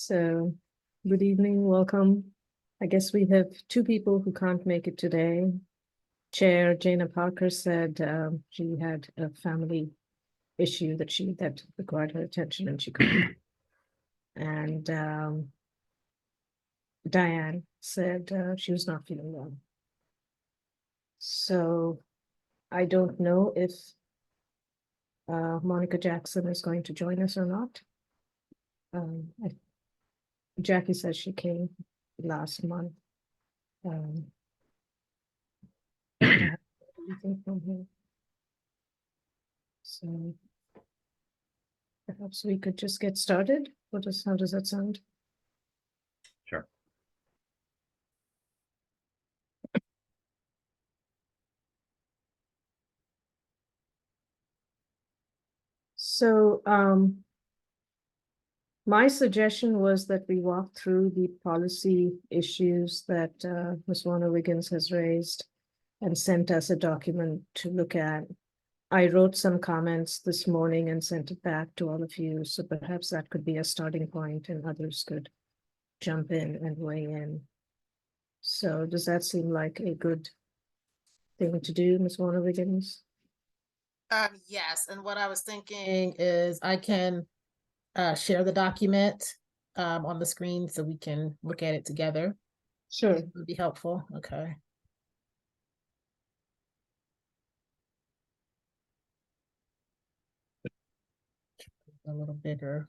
So, good evening, welcome. I guess we have two people who can't make it today. Chair Jana Parker said she had a family issue that required her attention and she couldn't. And Diane said she was not feeling well. So I don't know if Monica Jackson is going to join us or not. Jackie says she came last month. Anything from here. So perhaps we could just get started. How does that sound? Sure. So my suggestion was that we walk through the policy issues that Ms. Warner-Wiggins has raised and sent us a document to look at. I wrote some comments this morning and sent it back to all of you, so perhaps that could be a starting point and others could jump in and weigh in. So does that seem like a good thing to do, Ms. Warner-Wiggins? Yes, and what I was thinking is I can share the document on the screen so we can look at it together. Sure. It would be helpful. Okay. A little bigger.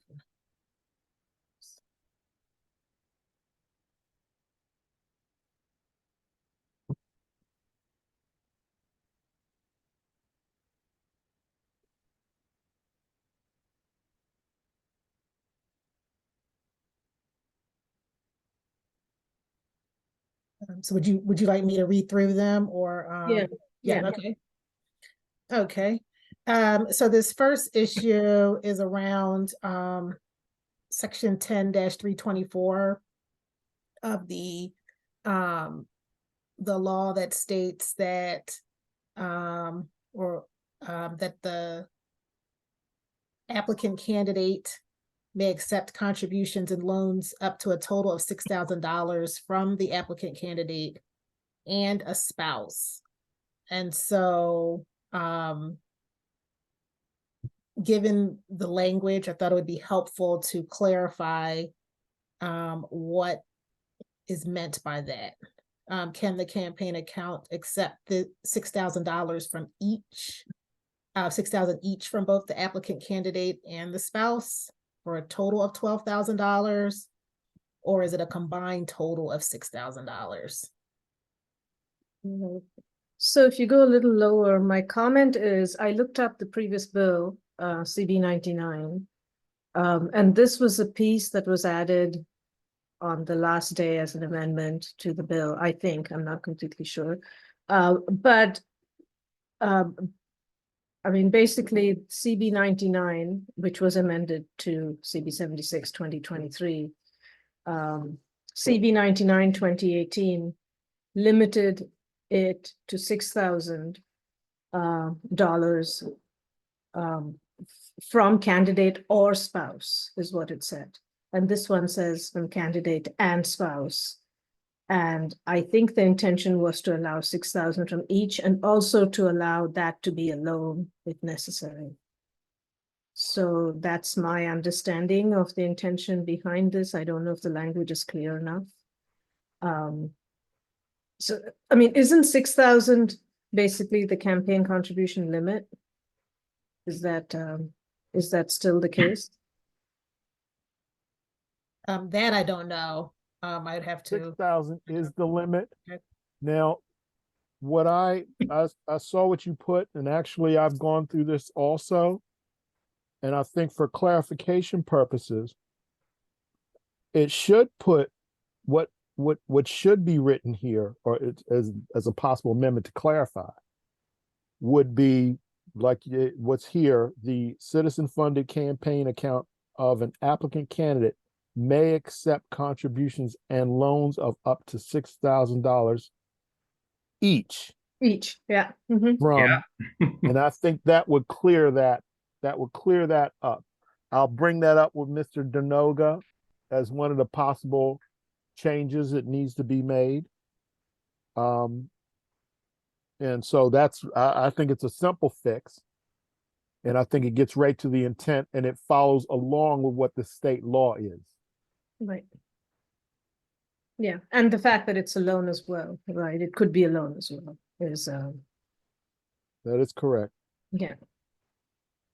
So would you like me to read through them or Yeah. Okay. Okay. So this first issue is around section 10-324 of the law that states that that the applicant candidate may accept contributions and loans up to a total of $6,000 from the applicant candidate and a spouse. And so, given the language, I thought it would be helpful to clarify what is meant by that. Can the campaign account accept the $6,000 from each, $6,000 each from both the applicant candidate and the spouse for a total of $12,000? Or is it a combined total of $6,000? So if you go a little lower, my comment is I looked up the previous bill, CB 99, and this was a piece that was added on the last day as an amendment to the bill, I think. I'm not completely sure. But I mean, basically CB 99, which was amended to CB 76, 2023, CB 99, 2018, limited it to $6,000 from candidate or spouse is what it said. And this one says from candidate and spouse. And I think the intention was to allow 6,000 from each and also to allow that to be a loan if necessary. So that's my understanding of the intention behind this. I don't know if the language is clear enough. So, I mean, isn't 6,000 basically the campaign contribution limit? Is that still the case? That I don't know. I'd have to. 6,000 is the limit. Okay. Now, what I saw what you put, and actually I've gone through this also, and I think for clarification purposes, it should put what should be written here, or as a possible amendment to clarify, would be like what's here: the citizen-funded campaign account of an applicant candidate may accept contributions and loans of up to $6,000 each. Each, yeah. Mm-hmm. From, and I think that would clear that. That would clear that up. I'll bring that up with Mr. Denoga as one of the possible changes that needs to be made. And so I think it's a simple fix. And I think it gets right to the intent and it follows along with what the state law is. Right. Yeah, and the fact that it's a loan as well, right? It could be a loan as well, is, That is correct. yeah.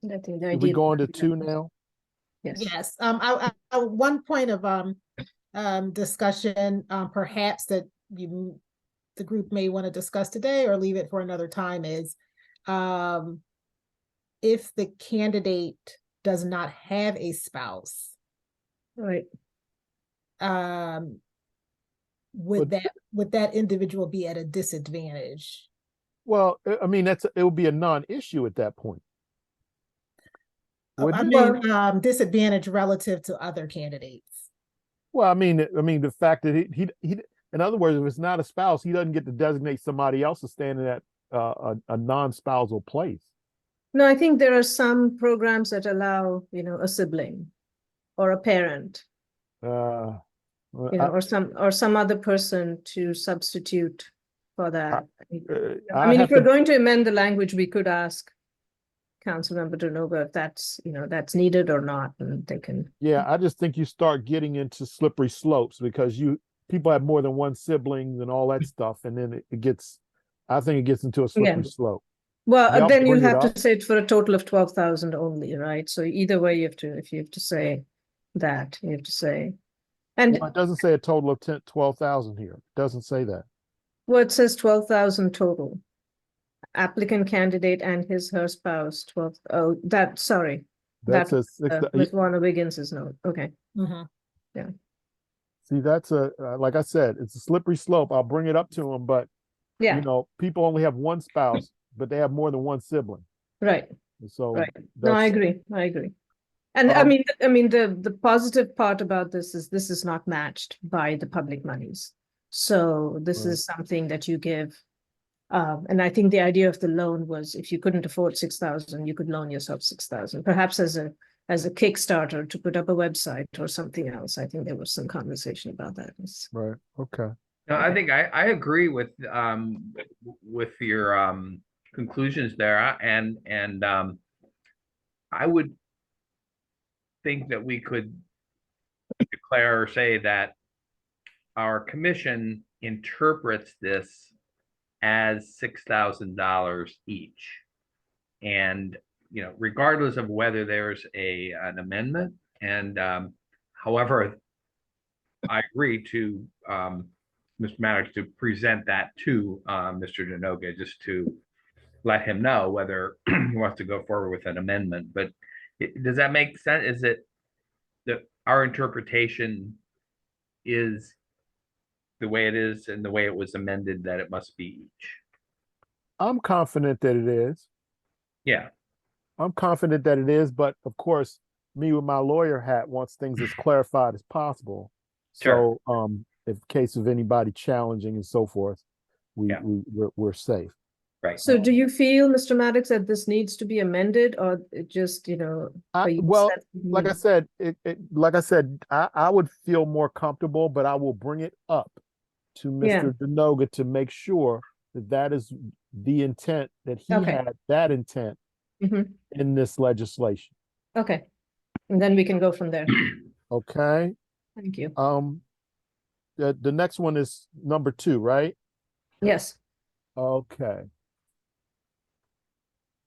I think the Did we idea. go on to 2 now? Yes. Yes, one point of discussion, perhaps that the group may want to discuss today or leave it for another time is, if the candidate does not have a spouse, Right. would But- that individual be at a disadvantage? Well, I mean, it would be a non-issue at that point. I Wouldn't it? mean, disadvantage relative to other candidates. Well, I mean, the fact that he in other words, if it's not a spouse, he doesn't get to designate somebody else to stand in that a non-spousal place. No, I think there are some programs that allow, a sibling or a parent, Uh, or some other person to substitute for that. I I mean, have if we're to- going to amend the language, we could ask Councilmember DeNoga if that's needed or not, and they can. Yeah, I just think you start getting into slippery slopes because people have more than one sibling and all that stuff, and then I think it gets into a slippery slope. Well, Y'all then you bring it have up. to say it for a total of 12,000 only, right? So either way, if you have to say that, you have to say, and Well, it doesn't say a total of 12,000 here. It doesn't say that. well, it says 12,000 total. Applicant, candidate, and her spouse, 12. Oh, sorry. That's That a six. Ms. Warner Wiggins's note. Okay. See, that's like I said, it's a slippery slope. I'll bring it up to them, but Yeah, people only have one spouse, but they have more than one sibling. right. So Right. No, I agree. And I Um, mean, the positive part about this is not matched by the public monies. So this Right. is something that you give. And I think the idea of the loan was if you couldn't afford 6,000, you could loan yourself 6,000, perhaps as a Kickstarter to put up a website or something else. I think there was some conversation about that. right. Okay. No, I Okay. think I agree with your conclusions there, and I would think that we could declare or say that our commission interprets this as $6,000 each, and regardless of whether there's an amendment, and however, I agree to Mr. Maddox to present that to Mr. DeNoga just to let him know whether he wants to go forward with an amendment. But does that make sense? Is it that our interpretation is the way it is and the way it was amended that it must be each? I'm confident that it is. Yeah. I'm confident that it is, but of course, me with my lawyer hat wants things as clarified as possible. Sure. So, in case of anybody challenging and so forth, we're safe. Right. So do you feel, Mr. Maddox, that this needs to be amended or it just, are you Well, set- like I said, I would feel more comfortable, but I will bring it up to Mr. DeNoga to make sure that is the intent, that he Okay. had that intent Mhm. in this legislation. Okay. And then we can go from there. Okay. Thank you. The next one is number 2, right? Yes. Okay.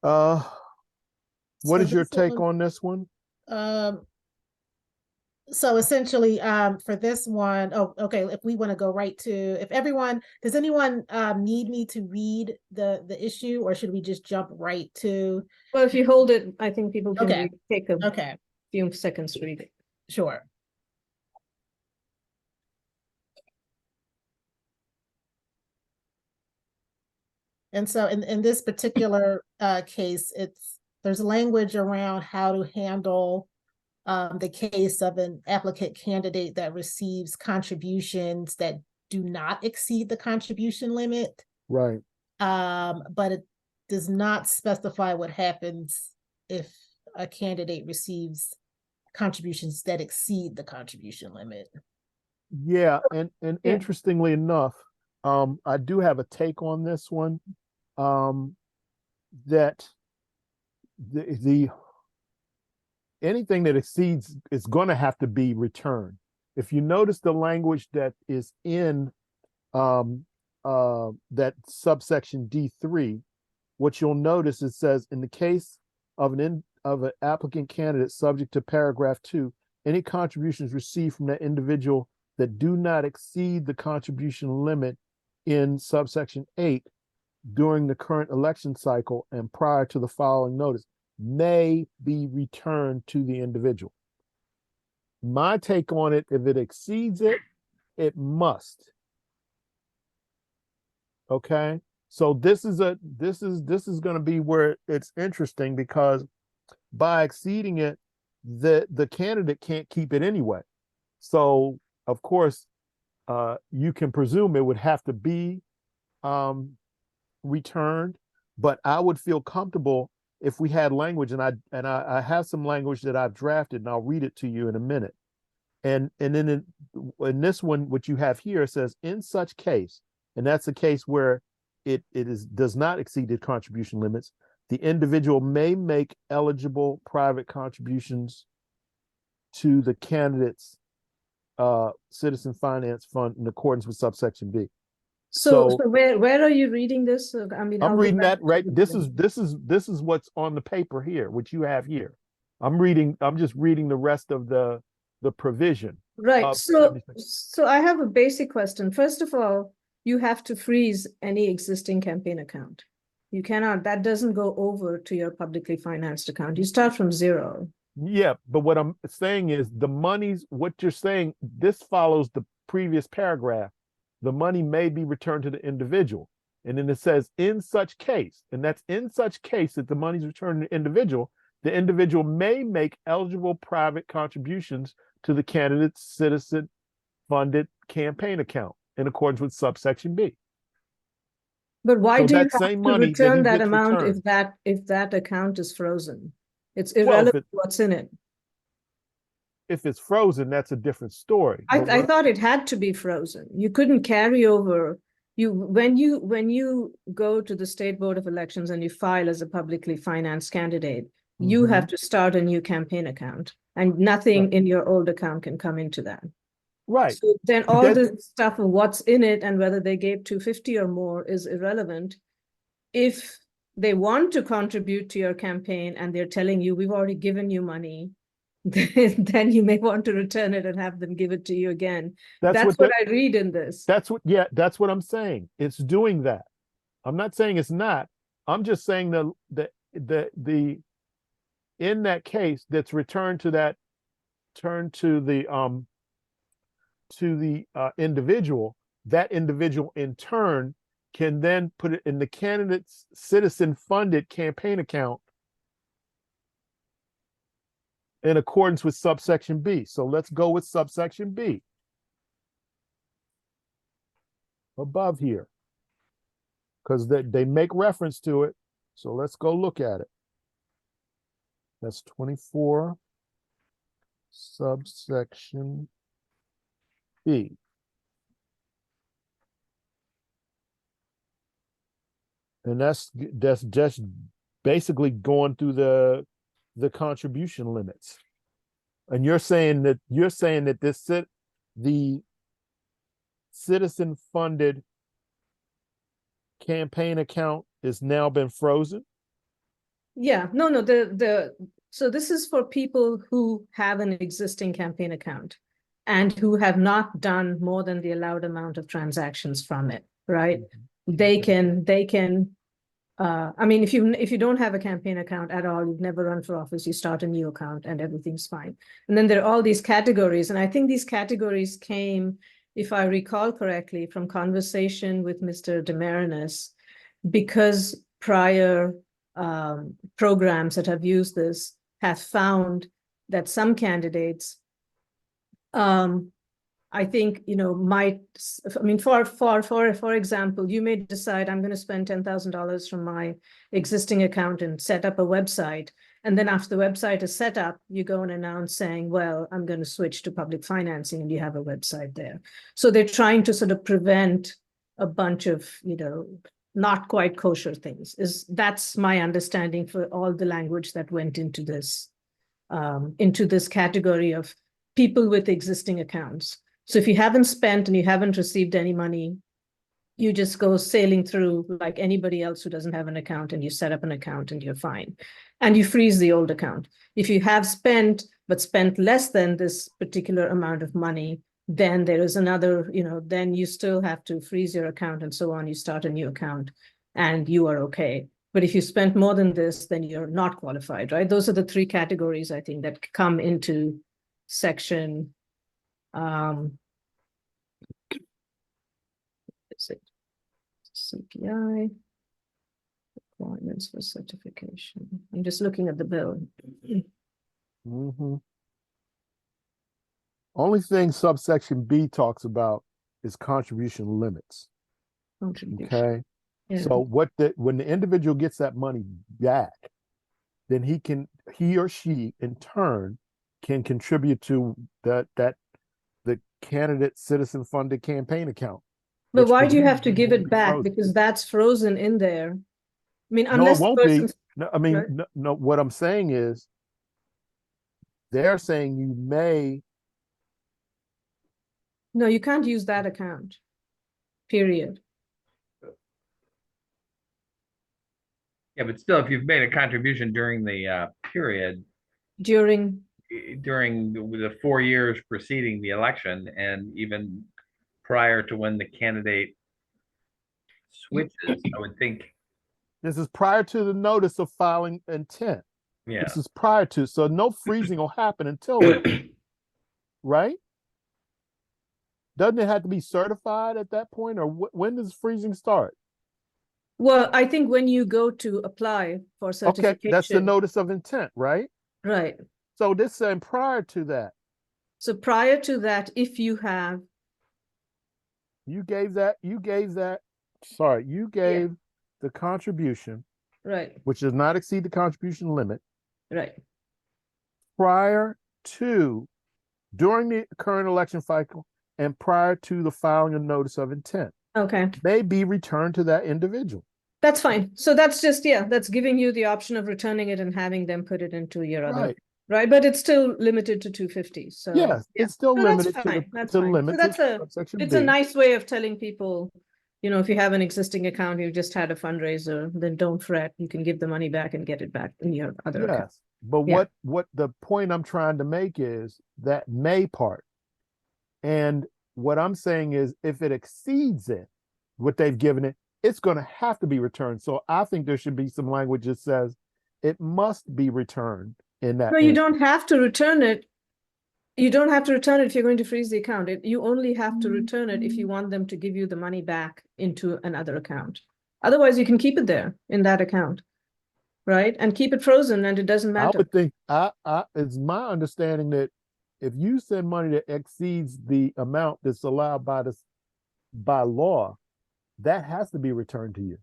What So is your this take one- on this one? So essentially, for this one, if we want to go right to, does anyone need me to read the issue, or should we just jump right to? Well, if you hold it, I think people can Okay. take a Okay, few seconds to read it. sure. And so in this particular case, there's language around how to handle the case of an applicant candidate that receives contributions that do not exceed the contribution limit. Right. But it does not specify what happens if a candidate receives contributions that exceed the contribution limit. Yeah, and Yeah. interestingly enough, I do have a take on this one. That the anything that exceeds is going to have to be returned. If you notice the language that is in that subsection D3, what you'll notice it says in the case of an applicant candidate subject to paragraph 2, any contributions received from that individual that do not exceed the contribution limit in subsection 8 during the current election cycle and prior to the following notice may be returned to the individual. My take on it, if it exceeds it, it must. Okay, so this is going to be where it's interesting, because by exceeding it, the candidate can't keep it anyway. So of course, you can presume it would have to be returned, but I would feel comfortable if we had language, and I have some language that I've drafted, and I'll read it to you in a minute. And then in this one, what you have here says, in such case, and that's a case where it does not exceed the contribution limits, the individual may make eligible private contributions to the candidate's citizen finance fund in accordance with subsection B. So where are you reading this? I mean, I'm I'll go reading back that right. to This the- is what's on the paper here, which you have here. I'm just reading the rest of the provision. Right. So 76. I have a basic question. First of all, you have to freeze any existing campaign account. You cannot, that doesn't go over to your publicly financed account. You start from zero. Yeah, but what I'm saying is the monies, what you're saying, this follows the previous paragraph. The money may be returned to the individual. And then it says, in such case, and that's in such case that the money's returned to the individual may make eligible private contributions to the candidate's citizen funded campaign account in accordance with subsection B. But why So do you that have same to money that he return that gets amount returned. if that account is frozen? It's Well, irrelevant what's in it. if it's frozen, that's a different story. But I thought it had to be frozen. You couldn't carry over. When you go to the State Board of Elections and you file as a publicly financed candidate, you Mhm. have to start a new campaign account, and nothing Right. in your old account can come into that. Right. So then But all that- this stuff of what's in it and whether they gave 250 or more is irrelevant. If they want to contribute to your campaign and they're telling you, we've already given you money, then you may want to return it and have them give it to you again. That's what I read in this. That's what I'm saying. It's doing that. I'm not saying it's not. I'm just saying the in that case that's returned to the individual, that individual in turn can then put it in the candidate's citizen funded campaign account in accordance with subsection B. So let's go with subsection B above here, because they make reference to it. So let's go look at it. That's 24 subsection B. And that's just basically going through the contribution limits. And you're saying that the citizen funded campaign account is now been frozen? Yeah, no, so this is for people who have an existing campaign account and who have not done more than the allowed amount of transactions from it, right? They can I mean, if you don't have a campaign account at all, you've never run for office, you start a new account and everything's fine. And then there are all these categories, and I think these categories came, if I recall correctly, from conversation with Mr. Demarinis, because prior programs that have used this have found that some candidates, I I think, I mean, for example, you may decide I'm going to spend $10,000 from my existing account and set up a website. And then after the website is set up, you go and announce saying, well, I'm going to switch to public financing, and you have a website there. So they're trying to sort of prevent a bunch of, not quite kosher things. That's my understanding for all the language that went into this category of people with existing accounts. So if you haven't spent and you haven't received any money, you just go sailing through like anybody else who doesn't have an account, and you set up an account and you're fine. And you freeze the old account. If you have spent, but spent less than this particular amount of money, then there is another, then you still have to freeze your account and so on. You start a new account and you are okay. But if you spent more than this, then you're not qualified, right? Those are the three categories, I think, that come into section is it CPI requirements for certification. I'm just looking at the bill. Mhm. Only thing subsection B talks about is contribution limits. Contribution. Okay. Yeah. So when the individual gets that money back, then he or she in turn can contribute to the candidate citizen funded campaign account. But which why do you have to presumably give won't it be back? frozen. Because that's frozen in there. I mean, No, unless it the won't be. person's No, I mean, right. no, what I'm saying is they're saying you may. No, you can't use that account. Period. Yeah, but still, if you've made a contribution during the period, During during the 4 years preceding the election, and even prior to when the candidate switches, I would think, This is prior to the notice of filing intent. yeah. This is prior to, so no freezing will happen until then, right? Doesn't it have to be certified at that point, or when does freezing start? Well, I think when you go to apply for Okay, certification. that's the notice of intent, right? Right. So this saying prior to that. So prior to that, if you have. You gave the contribution, Right. which does not exceed the contribution limit, Right. prior to, during the current election cycle, and prior to the filing of notice of intent, Okay. may be returned to that individual. That's fine. So that's just, that's giving you the option of returning it and having them put it into your other, right? But it's still limited to 250. So Yes, it's still so limited that's to fine. the That's to fine. limits So of subsection it's B. a nice way of telling people, if you have an existing account, you just had a fundraiser, then don't fret. You can give the money back and get it back in your other account. Yes, but Yeah. what the point I'm trying to make is that may part. And what I'm saying is if it exceeds it, what they've given it, it's going to have to be returned. So I think there should be some language that says it must be returned in that. No, you don't have to return it. You don't have to return it if you're going to freeze the account. You only have to return it if you want them to give you the money back into another account. Otherwise, you can keep it there in that account, right? And keep it frozen, and it doesn't I matter. would think it's my understanding that if you send money that exceeds the amount that's allowed by law, that has to be returned to you.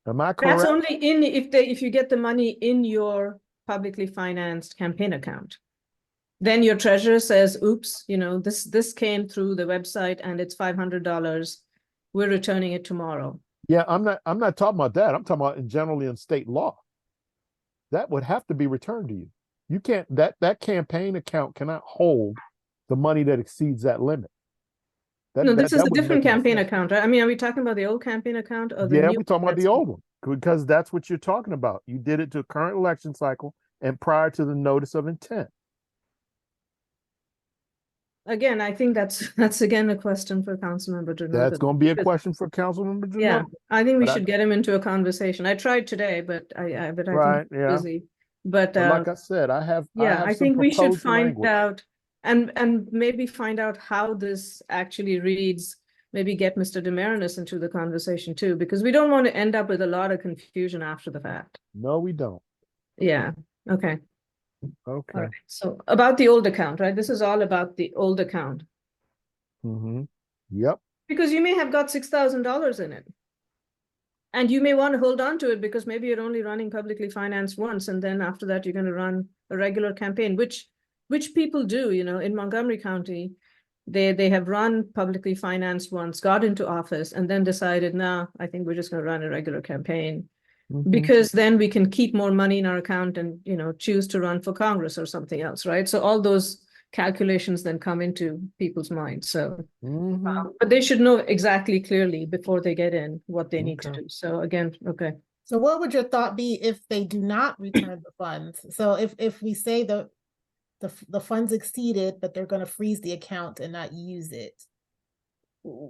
Am I correct? That's only if you get the money in your publicly financed campaign account. Then your treasurer says, oops, this came through the website and it's $500. We're returning it tomorrow. Yeah, I'm not talking about that. I'm talking about generally in state law. That would have to be returned to you. You can't, that campaign account cannot hold the money that exceeds that limit. No, this is a wouldn't different make any campaign sense. account, right? I mean, are we talking about the old campaign account or the Yeah, new? we're talking about the old one because that's what you're talking about. You did it to current election cycle and prior to the notice of intent. Again, I think that's again a question for Councilmember Drenot. That's going to be a question for Councilmember Drenot. Yeah, I think we But should get him into a conversation. I tried today, but I think Right, he's yeah. busy. But like I said, I have I some think we should proposed find language. out and maybe find out how this actually reads. Maybe get Mr. Demarinis into the conversation too, because we don't want to end up with a lot of confusion after the fact. No, we don't. Yeah. Okay. Okay. All right. So about the old account, right? This is all about the old account. Mm-hmm. Yep. Because you may have got $6,000 in it. And you may want to hold on to it because maybe you're only running publicly financed once, and then after that, you're going to run a regular campaign, which people do, in Montgomery County. They have run publicly financed once, got into office, and then decided, nah, I think we're just going to run a regular campaign. Mhm. Because then we can keep more money in our account and, choose to run for Congress or something else, right? So all those calculations then come into people's minds. So, Mhm. but they should know exactly clearly before they get in what they need to Okay. do. So again, okay. So what would your thought be if they do not return the funds? So if we say the funds exceeded, but they're going to freeze the account and not use it.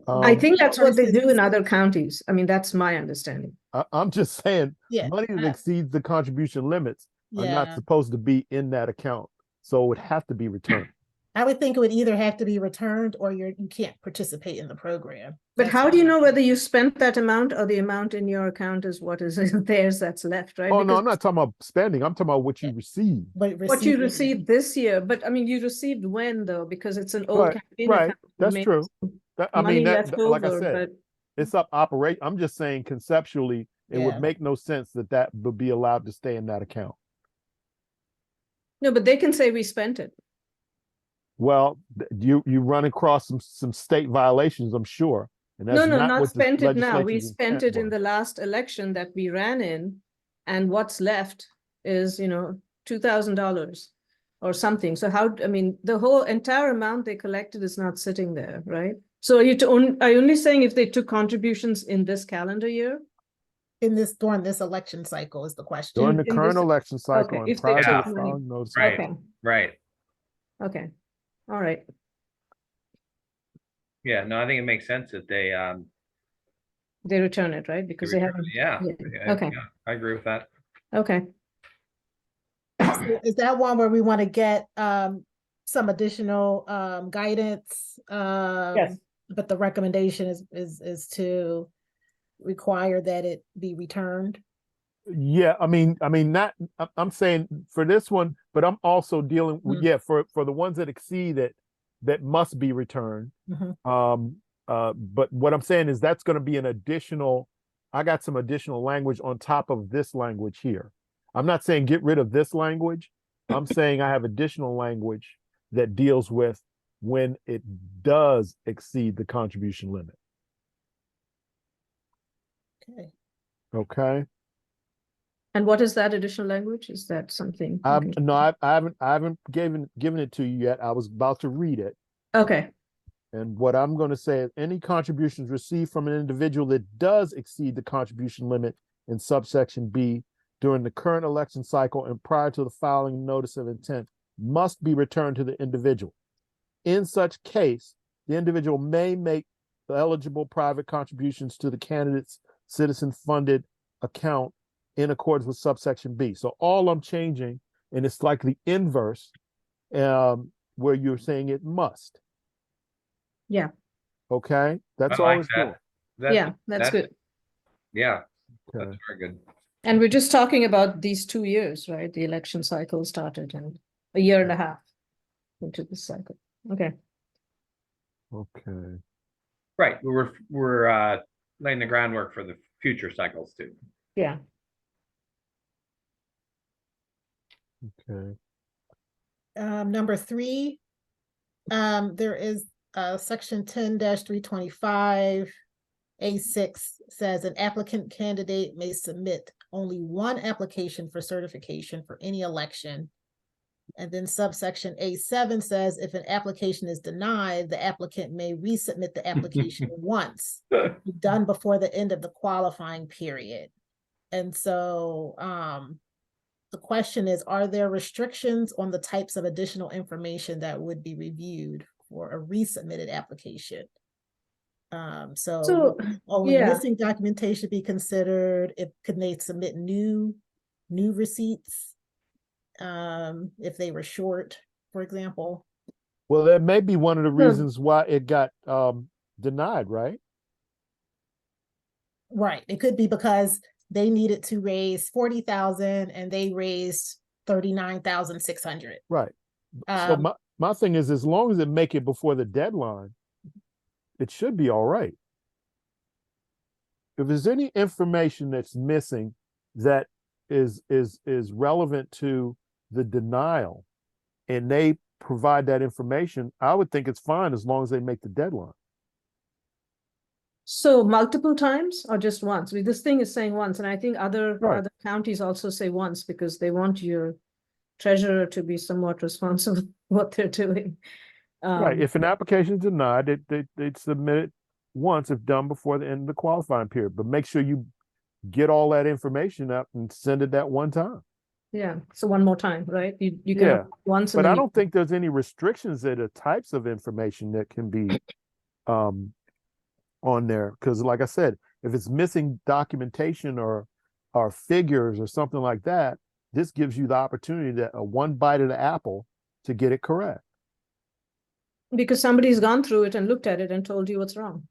I think That that's what they do person- in other counties. I mean, that's my understanding. I'm just saying, Yeah. money that exceeds the contribution limits are not Yeah, supposed to be in that account. So it would have to be returned. I would think it would either have to be returned or you can't participate in the program. But That's how do you what- know whether you spent that amount or the amount in your account is what is theirs that's left, right? Oh, no, Because I'm not talking about spending. I'm talking about what you receive. But what you receiving- received this year, but I mean, you received when though? Because it's an old Right, campaign right. account. You That's may true. have I money mean, left like I over, said, but it's up operate. I'm just saying conceptually, it would Yeah. make no sense that would be allowed to stay in that account. no, but they can say we spent it. Well, you run across some state violations, I'm sure. And that's No, not not what the spent it now. We legislature's spent intent it in was. the last election that we ran in, and what's left is, $2,000 or something. So how, I mean, the whole entire amount they collected is not sitting there, right? So are you only saying if they took contributions in this calendar year? during this election cycle is the question. During the in current this- election cycle okay, and if they prior to the took money. filing notice. Right. Okay, Right. okay, all right. Yeah, no, I think it makes sense that they They return it, right? Because they return haven't. it. Yeah. Okay, Yeah, I agree with that. okay. So is that one where we want to get some additional guidance? Yes. But the recommendation is to require that it be returned. Yeah, I mean, I'm saying for this one, but I'm also dealing with, Mhm. for the ones that exceed it, that must be returned. Mhm. But what I'm saying is that's going to be I got some additional language on top of this language here. I'm not saying get rid of this language. I'm saying I have additional language that deals with when it does exceed the contribution limit. Okay. Okay. And what is that additional language? Is that something? Okay. No, I haven't given it to you yet. I was about to read it. Okay, And what I'm going to say is any contributions received from an individual that does exceed the contribution limit in subsection B during the current election cycle and prior to the filing notice of intent must be returned to the individual. In such case, the individual may make eligible private contributions to the candidate's citizen-funded account in accordance with subsection B. So all I'm changing, and it's like the inverse, where you're saying it must. yeah, Okay, that's I all like it's that. doing. yeah, that's good. Yeah, Okay. that's very good. And we're just talking about these 2 years, right? The election cycle started and a year and a half into this cycle. Okay, Okay. Right. We're laying the groundwork for the future cycles too. yeah. Okay. Number 3, there is section 10-325. A6 says an applicant candidate may submit only one application for certification for any election. And then subsection A7 says if an application is denied, the applicant may resubmit the application once, done before the end of the qualifying period. And so the question is, are there restrictions on the types of additional information that would be reviewed for a resubmitted application? So, only yeah. missing documentation be considered. Could they submit new receipts if they were short, for example? Well, that may be one of the No. reasons why it got denied, right? Right. It could be because they needed to raise 40,000 and they raised 39,600. Right. So my thing is, as long as it make it before the deadline, it should be all right. If there's any information that's missing that is relevant to the denial, and they provide that information, I would think it's fine as long as they make the deadline. So multiple times or just once? I mean, this thing is saying once, and I think other Right. other counties also say once because they want your treasurer to be somewhat responsible for what they're doing. Right. If an application is denied, they'd submit it once if done before the end of the qualifying period. But make sure you get all that information up and send it that one time. Yeah, so one more time, right? You Yeah, can apply once and But I then don't think there's any restrictions that are types of information that can be on there. Because like I said, if it's missing documentation or figures or something like that, this gives you the opportunity to one bite of the apple to get it correct. because somebody's gone through it and looked at it and told you what's wrong,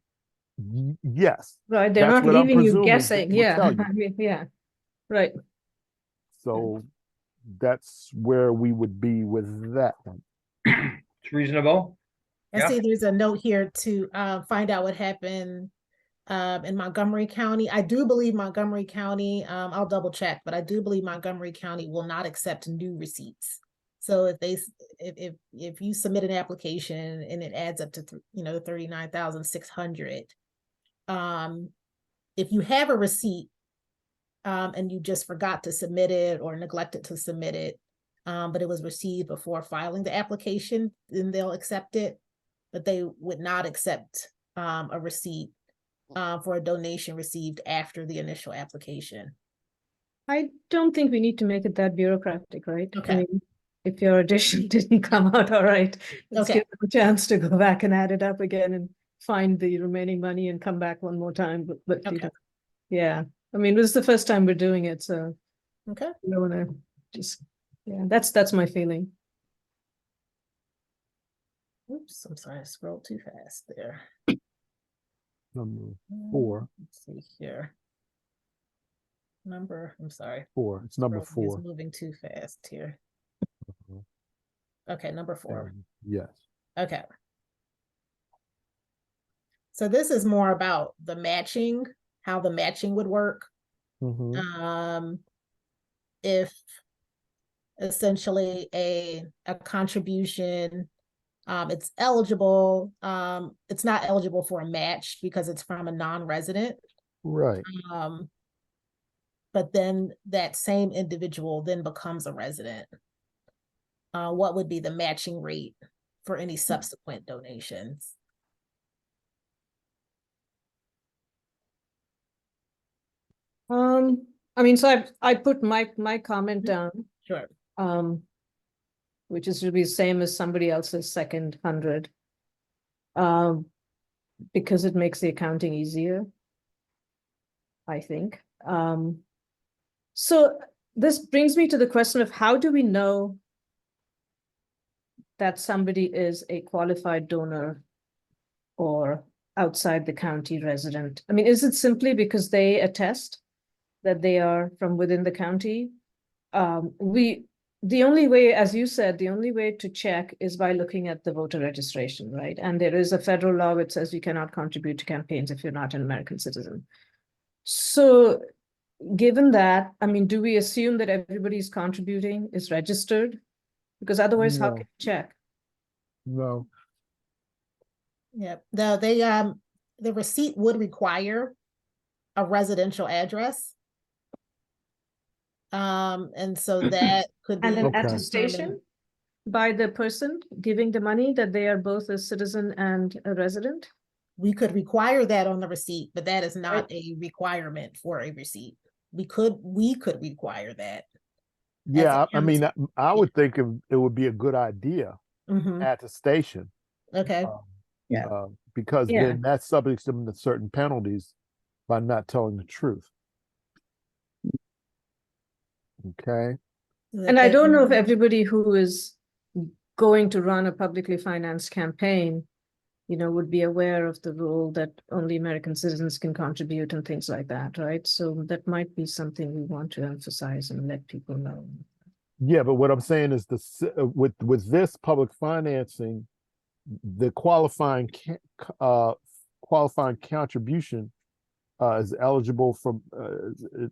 Yes. right? They're That's not what I'm leaving you presuming guessing. will Yeah, tell you. I mean, yeah, right. So that's where we would be with that one. It's reasonable. I Yeah. see there's a note here to find out what happened in Montgomery County. I do believe Montgomery County, I'll double check, but I do believe Montgomery County will not accept new receipts. So if you submit an application and it adds up to 39,600, if you have a receipt and you just forgot to submit it or neglected to submit it, but it was received before filing the application, then they'll accept it. But they would not accept a receipt for a donation received after the initial application. I don't think we need to make it that bureaucratic, right? I Okay. mean, if your addition didn't come out all right, let's Okay. give them a chance to go back and add it up again and find the remaining money and come back one more time. But you Okay. know, yeah, I mean, this is the first time we're doing it, so Okay. you don't want to just, yeah, that's my feeling. Oops, I'm sorry, I scrolled too fast there. Number 4. Let's see here. I'm sorry. 4. It's number Scrolling is 4. moving too fast here. Okay, number 4. Yes. Okay. So this is more about the matching, how the matching would work. If essentially a contribution, it's eligible, it's not eligible for a match because it's from a non-resident. Right. But then that same individual then becomes a resident. What would be the matching rate for any subsequent donations? I mean, so I put my comment down, Sure. which is to be the same as somebody else's second 100, because it makes the accounting easier, I think. So this brings me to the question of how do we know that somebody is a qualified donor or outside the county resident? I mean, is it simply because they attest that they are from within the county? The only way, as you said, the only way to check is by looking at the voter registration, right? And there is a federal law which says you cannot contribute to campaigns if you're not an American citizen. So given that, I mean, do we assume that everybody's contributing is registered? Because otherwise, how No. can you check? No. Yeah, the receipt would require a residential address. And so that could be And an Okay. attestation by the person giving the money that they are both a citizen and a resident? We could require that on the receipt, but that is not a requirement for a receipt. We could require that. Yeah, I mean, county. I would think it would be a good idea attestation. Okay. Because Yeah. then that's subject to certain penalties by not telling the truth. Okay. And I don't know if everybody who is going to run a publicly financed campaign, you know, would be aware of the rule that only American citizens can contribute and things like that, right? So that might be something we want to emphasize and let people know. Yeah, but what I'm saying is with this public financing, the qualifying qualifying contribution is eligible from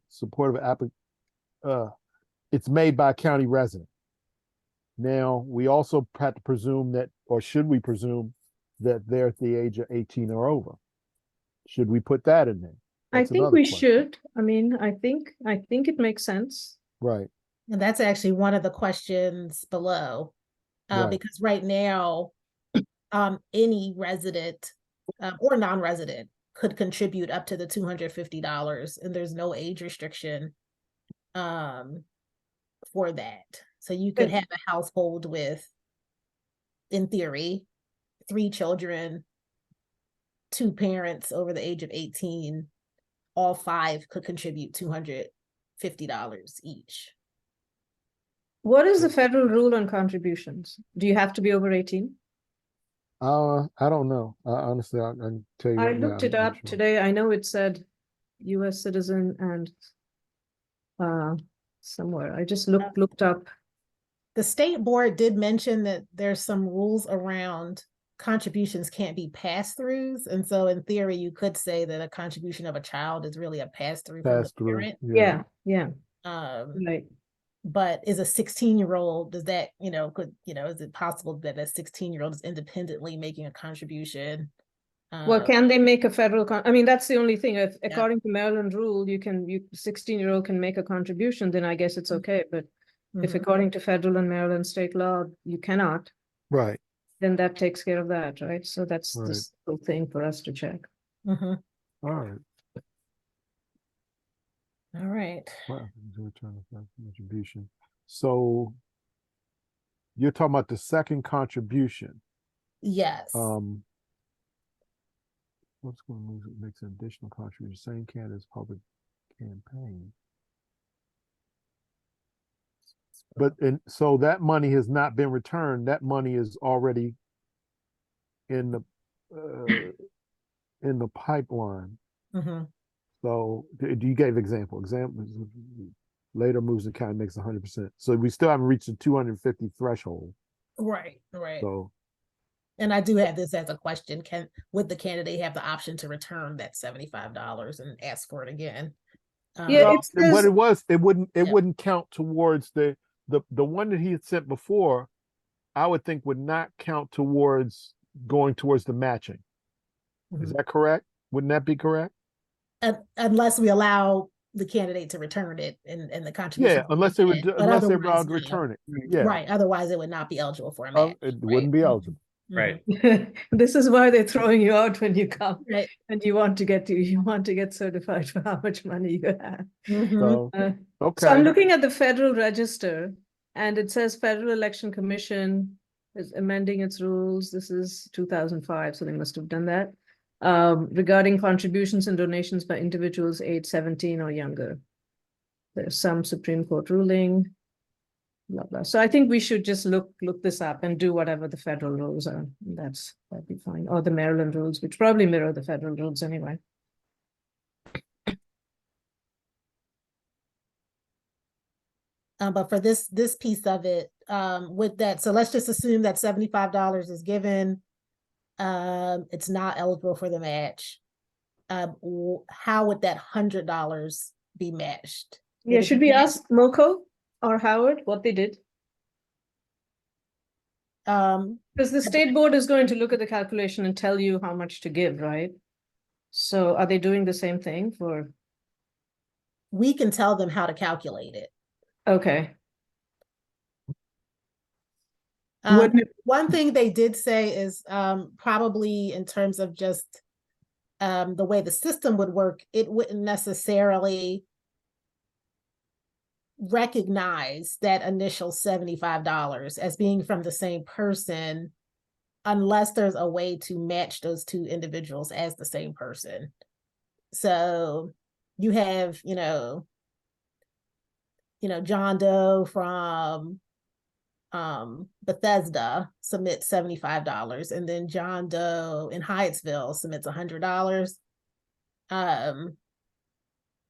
supportive it's made by a county resident. Now, we also have to presume that, or should we presume that they're at the age of 18 or over? Should we put that in there? I That's think another we question. should. I mean, I think it makes sense. Right, And that's actually one of the questions below. Right. Because right now, any resident or non-resident could contribute up to the $250, and there's no age restriction for that. So you could have a household with, in theory, 3 children, 2 parents over the age of 18, all 5 could contribute $250 each. What is the federal rule on contributions? Do you have to be over 18? I don't know. Honestly, I can tell you. I right now, looked it I'm not up sure. today. I know it said US citizen and somewhere. I just looked up. The state board did mention that there's some rules around contributions can't be pass-throughs. And so in theory, you could say that a contribution of a child is really a pass-through from the Pass-through, parent. Yeah, Um, right. but is a 16-year-old, does that, is it possible that a 16-year-old is independently making a contribution? Well, can they make a federal I mean, that's the only thing. If Yeah. according to Maryland rule, 16-year-old can make a contribution, then I guess it's okay. But if Mhm. according to federal and Maryland state law, you cannot, Right, then that takes care of that, right? So that's Right. this whole thing for us to check. Mhm. all right. All right. Well, return of contribution. So you're talking about the second contribution. Yes. What's going to move makes an additional contribution? Same candidate's public campaign. But so that money has not been returned. That money is already in the pipeline. Mhm. So do you gave examples later moves the county makes 100%. So we still haven't reached the 250 threshold. Right. So And I do have this as a question. Would the candidate have the option to return that $75 and ask for it again? Yeah, well, it says, it wouldn't Yeah. count towards the one that he had sent before. I would think would not count towards going towards the matching. Is Mhm. that correct? Wouldn't that be correct? Unless we allow the candidate to return it and the contribution. Yeah, unless they would, But unless they're otherwise, allowed to no. return it. Yeah, Right, otherwise it would not be eligible for a match. it wouldn't be eligible. Right. this is why they're throwing you out when you come, Right. and you want to get certified for how much money you have. Mhm. So So I'm okay, looking at the Federal Register, and it says Federal Election Commission is amending its rules. This is 2005, so they must have done that. Regarding contributions and donations by individuals age 17 or younger. There's some Supreme Court ruling, blah, blah. So I think we should just look this up and do whatever the federal rules are. That'd be fine. Or the Maryland rules, which probably mirror the federal rules anyway. But for this piece of it, with that, so let's just assume that $75 is given. It's not eligible for the match. How would that $100 be matched? Yeah, Would it should be we matched? ask Moco or Howard what they did? Because the state board is going to look at the calculation and tell you how much to give, right? So are they doing the same thing for? We can tell them how to calculate it. Okay. Wouldn't it- One thing they did say is probably in terms of just the way the system would work, it wouldn't necessarily recognize that initial $75 as being from the same person unless there's a way to match those 2 individuals as the same person. So you have, John Doe from Bethesda submits $75, and then John Doe in Hyattsville submits $100.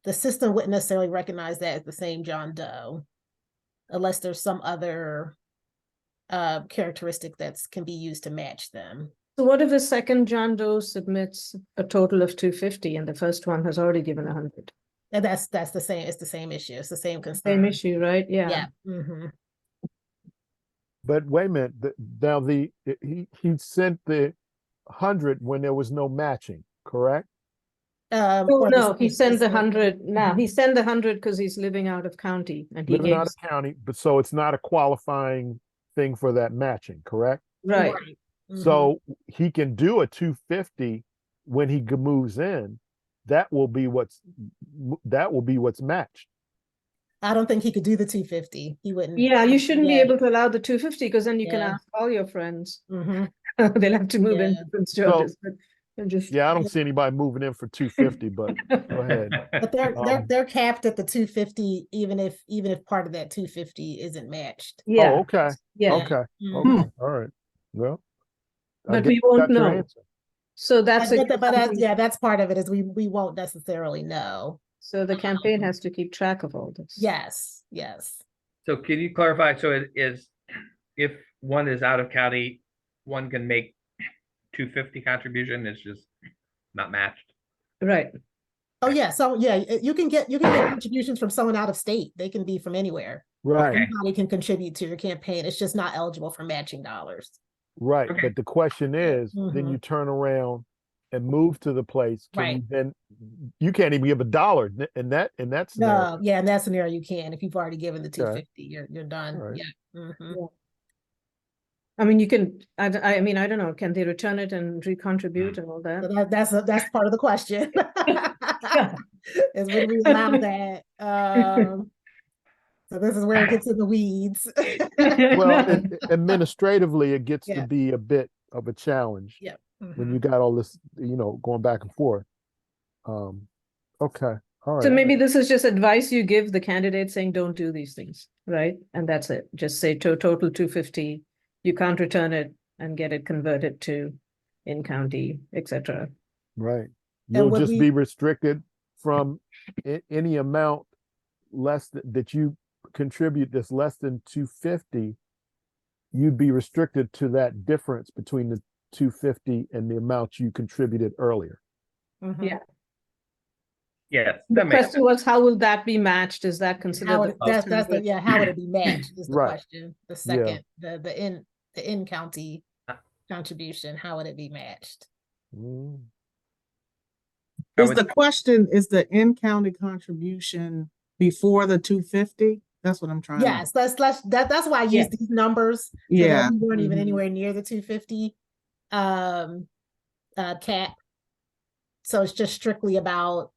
The system wouldn't necessarily recognize that as the same John Doe unless there's some other characteristic that can be used to match them. So what if a second John Doe submits a total of 250 and the first one has already given 100? And that's the same, it's the same issue, it's the same Same concern. issue, right? Yeah. Yeah. Mhm. But wait a minute, now he sent the 100 when there was no matching, correct? Oh, Or this- no, he this- sent this- the 100 now. He sent the 100 because he's living out of county and he Living gave, out of county, but so it's not a qualifying thing for that matching, correct? right. Mhm. So he can do a 250 when he moves in. That will be what's matched. I don't think he could do the 250. He wouldn't. Yeah, you shouldn't be Yeah. able to allow the 250 because then you can Yeah. ask all your friends. Mhm. They'll have to move Yeah. into Prince George's, but and just Yeah, I don't see anybody moving in for 250, but go ahead. But they're Um, they're capped at the 250, even if part of that 250 isn't matched. Oh, yeah, okay, yeah. okay, Mhm. okay, all right. Well, I But guess we won't that's your know. answer. So that's a But that's part of it is we won't necessarily know. so the campaign has to keep track of all this. Yes, yes. So can you clarify, so it is, if one is out of county, one can make 250 contribution, it's just not matched? Right. Oh yeah, so yeah, you can get contributions from someone out of state. They can be from anywhere. Right, Okay. Anybody can contribute to your campaign. It's just not eligible for matching dollars. right. Okay. But the question is, then Mhm. you turn around and move to the place. Can you Right. then, you can't even give a dollar in that scenario. No, yeah, in that scenario you can. If you've already given the Okay. 250, you're done. All right. Yeah. Mhm. I mean, you can, I mean, I don't know, can they return it and recontribute and all So that? that's part of the question. Yeah. Is when we allow that. So this is where it gets in the weeds. Well, administratively, it gets to Yeah. be a bit of a challenge Yeah. when you Mhm. got all this, going back and forth. Okay, all So right. maybe this is just advice you give the candidate saying, don't do these things, right? And that's it. Just say total 250. You can't return it and get it converted to in-county, etc. Right. And You'll would just we- be restricted from any amount less that you contribute that's less than 250. You'd be restricted to that difference between the 250 and the amount you contributed earlier. Mhm. Yeah. Yes, The that makes question sense. was, how will that be matched? Is that How considered would the it, that's first the 100? yeah, how would it be matched is the Right. question. The second, the in county contribution, how would it be matched? Mm. I Is would- the question, is the in-county contribution before the 250? That's what I'm trying to. Yes, that's why I Yeah. use these numbers. So Yeah. that we weren't even Mhm. anywhere near the 250 cap. So it's just strictly about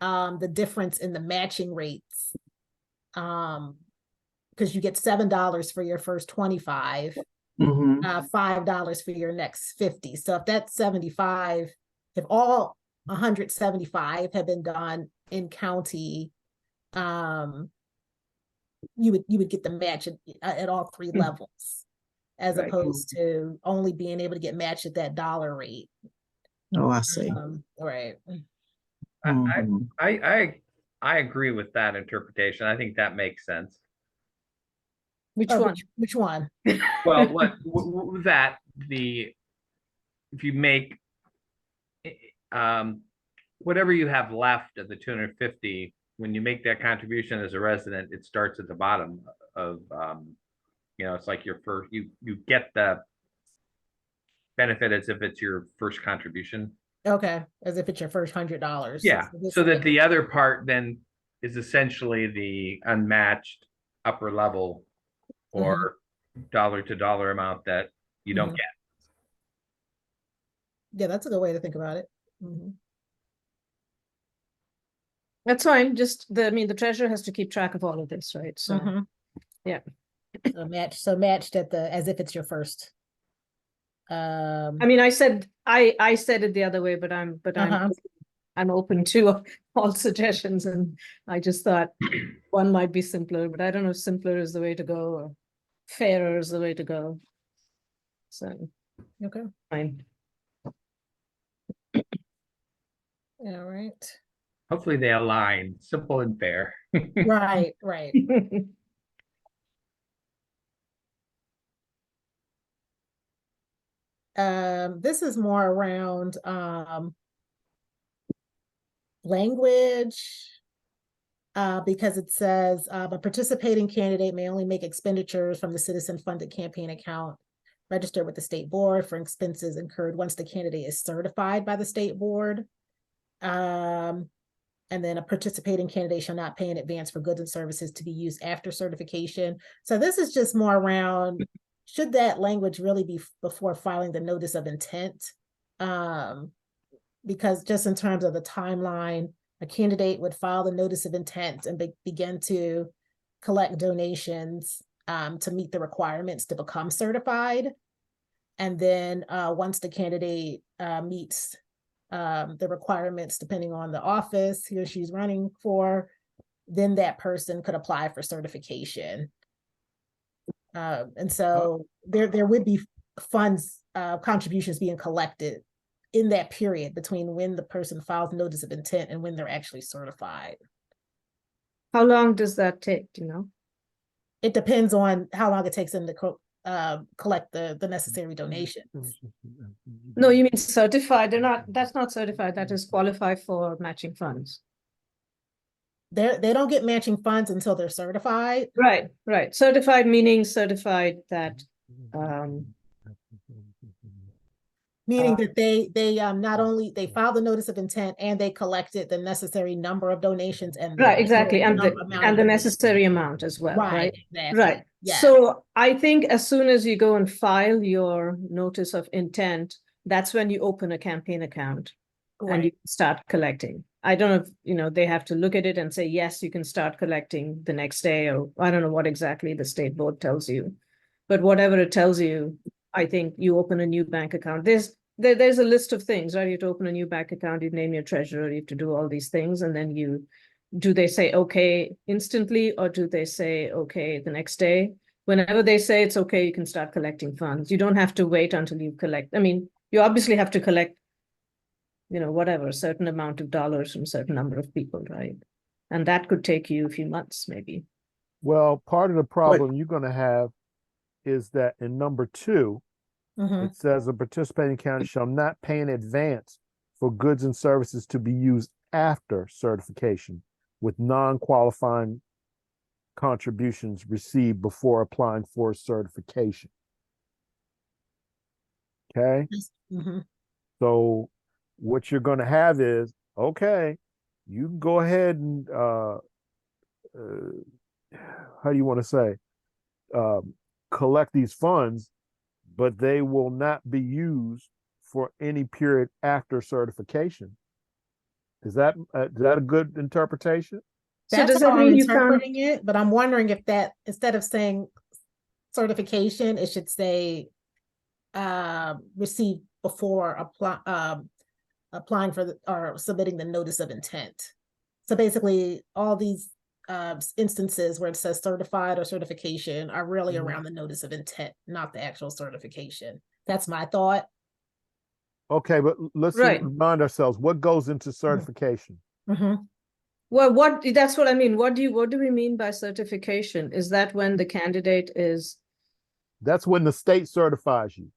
the difference in the matching rates. Because you get $7 for your first 25, Mhm. $5 for your next 50. So if that's 75, if all 175 have been done in county, you would get the match at all three levels, as Right. opposed to only being able to get matched at that dollar rate. Oh, I see. Right. Mhm. I agree with that interpretation. I think that makes sense. Which Oh, one? which one? Well, if you make whatever you have left of the 250, when you make that contribution as a resident, it starts at the bottom of it's like your first, you get the benefit as if it's your first contribution. Okay, as if it's your first $100. Yeah, so that the other part then is essentially the unmatched upper level or dollar to dollar amount that you don't Mhm. get. Yeah, that's a good way to think about it. Mhm. That's fine. Just I mean, the treasurer has to keep track of all of this, right? So Mhm. yeah. So matched at as if it's your first. I mean, I said it the other way, but Uh-huh. I'm open to all suggestions, and I just thought one might be simpler, but I don't know if simpler is the way to go or fairer is the way to go. So Okay. fine. All right. Hopefully they align, simple and fair. Right, right. This is more around language. Because it says a participating candidate may only make expenditures from the citizen-funded campaign account registered with the state board for expenses incurred once the candidate is certified by the state board. And then a participating candidate shall not pay in advance for goods and services to be used after certification. So this is just more around, should that language really be before filing the notice of intent? Because just in terms of the timeline, a candidate would file the notice of intent and begin to collect donations to meet the requirements to become certified. And then once the candidate meets the requirements, depending on the office he or she's running for, then that person could apply for certification. And so there would be funds, contributions being collected in that period between when the person files notice of intent and when they're actually certified. How long does that take, do you know? It depends on how long it takes them to collect the necessary donations. No, you mean certified? That's not certified, that is qualify for matching funds. They don't get matching funds until they're certified. Right. Certified meaning certified that, Meaning that they not only they filed the notice of intent and they collected the necessary number of donations and right, exactly, and amount the of necessary amount as well, right? Exactly. Right. Yes. So I think as soon as you go and file your notice of intent, that's when you open a campaign account and you start collecting. I don't know if, they have to look at it and say, yes, you can start collecting the next day, or I don't know what exactly the state board tells you. But whatever it tells you, I think you open a new bank account. There's a list of things, right? You have to open a new bank account, you name your treasurer, you have to do all these things, and then do they say okay instantly, or do they say okay the next day? Whenever they say it's okay, you can start collecting funds. You don't have to wait until you collect. I mean, you obviously have to collect, whatever, a certain amount of dollars from a certain number of people, right? And that could take you a few months, maybe. Well, part of the problem you're going to have is that in number 2, it says a participating county shall not pay in advance for goods and services to be used after certification, with non-qualifying contributions received before applying for certification. Okay. So what you're going to have is, okay, you can go ahead and how do you want to say, collect these funds, but they will not be used for any period after certification. Is that a good interpretation? That's does how that I'm mean you can't? interpreting it, but I'm wondering if that, instead of saying certification, it should say received before applying for or submitting the notice of intent. So basically, all these instances where it says certified or certification are really around the notice of intent, not the actual certification. That's my thought. Okay, but let's remind ourselves what goes into certification. Well, that's what I mean. What do we mean by certification? Is that when the candidate is? That's when the state certifies you.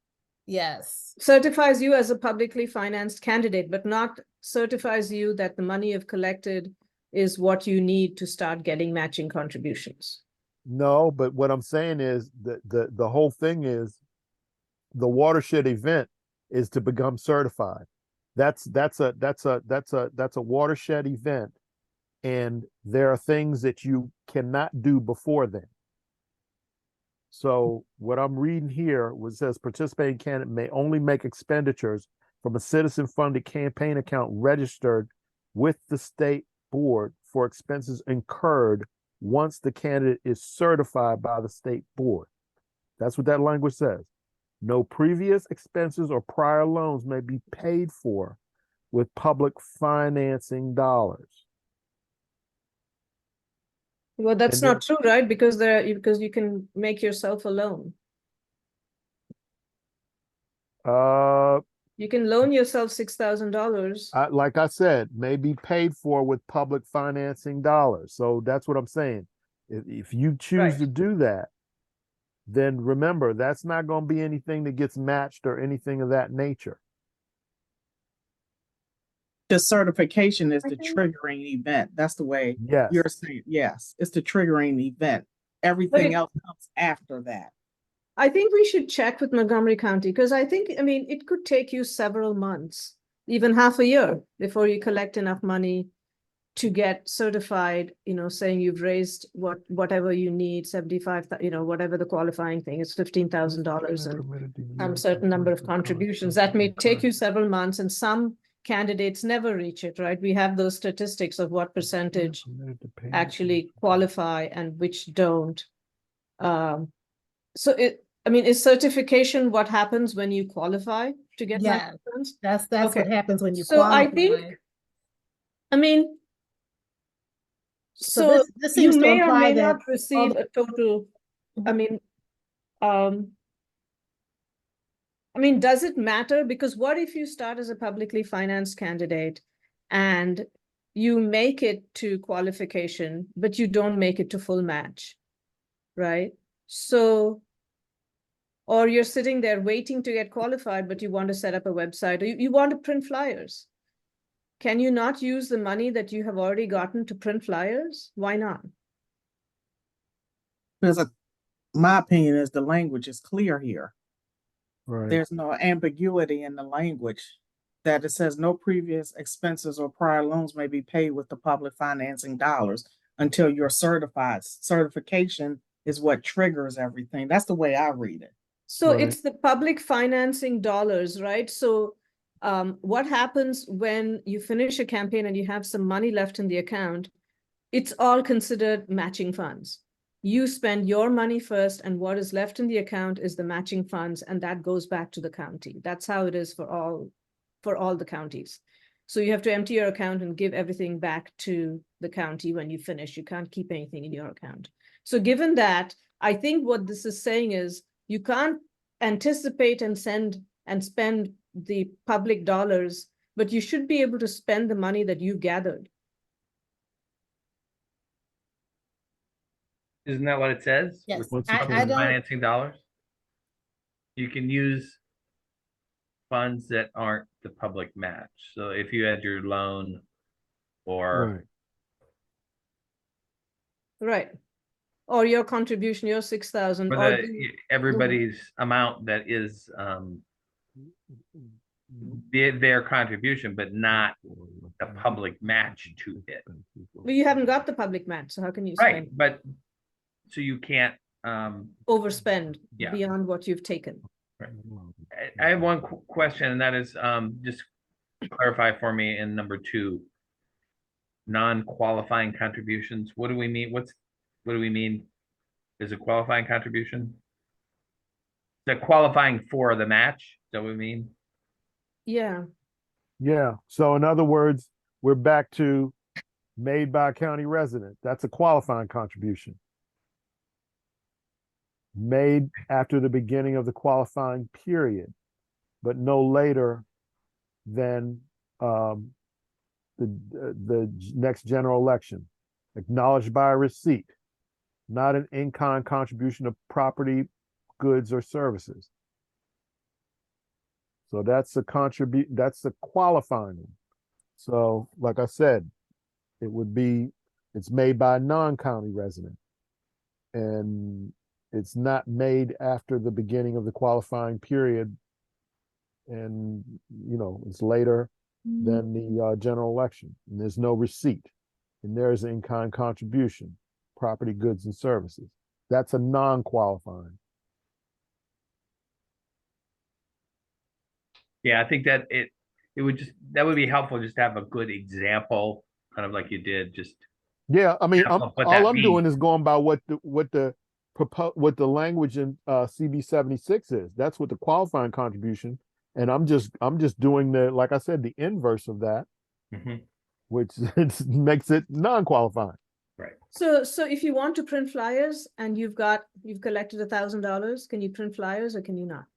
Yes. Certifies you as a publicly financed candidate, but not certifies you that the money you've collected is what you need to start getting matching contributions. No, but what I'm saying is the whole thing is the watershed event is to become certified. That's a watershed event, and there are things that you cannot do before then. So what I'm reading here says participating candidate may only make expenditures from a citizen-funded campaign account registered with the state board for expenses incurred once the candidate is certified by the state board. That's what that language says. No previous expenses or prior loans may be paid for with public financing dollars. Well, that's not true, right? Because you can make yourself a loan. You can loan yourself $6,000. Like I said, may be paid for with public financing dollars. So that's what I'm saying. If you choose to do that, then remember, that's not going to be anything that gets matched or anything of that nature. The certification is I the think- triggering event. That's the way Yes. you're saying, yes, it's the triggering event. Everything it- else comes after that. I think we should check with Montgomery County, because I think, I mean, it could take you several months, even half a year, before you collect enough money to get certified, you know, saying you've raised whatever you need, 75, you know, whatever the qualifying thing is, $15,000 and certain number of contributions. That may take you several months, and some candidates never reach it, right? We have those statistics of what percentage actually qualify and which don't. So I mean, is certification what happens when you qualify to get Yeah. matching funds? That's Okay. what happens when you So I qualify. think, I mean, So so this you seems to may or imply may that not receive a total, I mean, does it matter? Because what if you start as a publicly financed candidate and you make it to qualification, but you don't make it to full match, right? So, or you're sitting there waiting to get qualified, but you want to set up a website, or you want to print flyers. Can you not use the money that you have already gotten to print flyers? Why not? Because my opinion is the language is clear here. Right. There's no ambiguity in the language that it says no previous expenses or prior loans may be paid with the public financing dollars until you're certified. Certification is what triggers everything. That's the way I read it. So Right. it's the public financing dollars, right? So what happens when you finish a campaign and you have some money left in the account? It's all considered matching funds. You spend your money first, and what is left in the account is the matching funds, and that goes back to the county. That's how it is for all the counties. So you have to empty your account and give everything back to the county when you finish. You can't keep anything in your account. So given that, I think what this is saying is you can't anticipate and spend the public dollars, but you should be able to spend the money that you gathered. Isn't that what it says? Yes, With What's the I public don't, financing dollars? You can use funds that aren't the public match. So if you had your loan or Right. Right. Or your contribution, your 6,000, or or everybody's amount that is their contribution, but not the public match to it. well, you haven't got the public match, so how can you Right, spend, but so you can't overspend Yeah. beyond what you've taken? I have one question, and that is just clarify for me in number 2, non-qualifying contributions. What do we mean? What do we mean? Is a qualifying contribution? The qualifying for the match? Is that what we mean? Yeah, Yeah. So in other words, we're back to made by a county resident. That's a qualifying contribution. Made after the beginning of the qualifying period, but no later than the next general election. Acknowledged by a receipt, not an in-kind contribution of property, goods, or services. So that's that's the qualifying one. So, like I said, it's made by a non-county resident. And it's not made after the beginning of the qualifying period. And, it's later than the general election. And there's no receipt. And there's an in-kind contribution, property, goods, and services. That's a non-qualifying. Yeah, I think that it would be helpful just to have a good example, kind of like you did, just Yeah, I mean, Example of what all that I'm doing means. is going by what the language in CB 76 is. That's what the qualifying contribution, and I'm just doing like I said, the inverse of that, Mhm. which makes it non-qualifying. Right. so if you want to print flyers and you've collected $1,000, can you print flyers or can you not?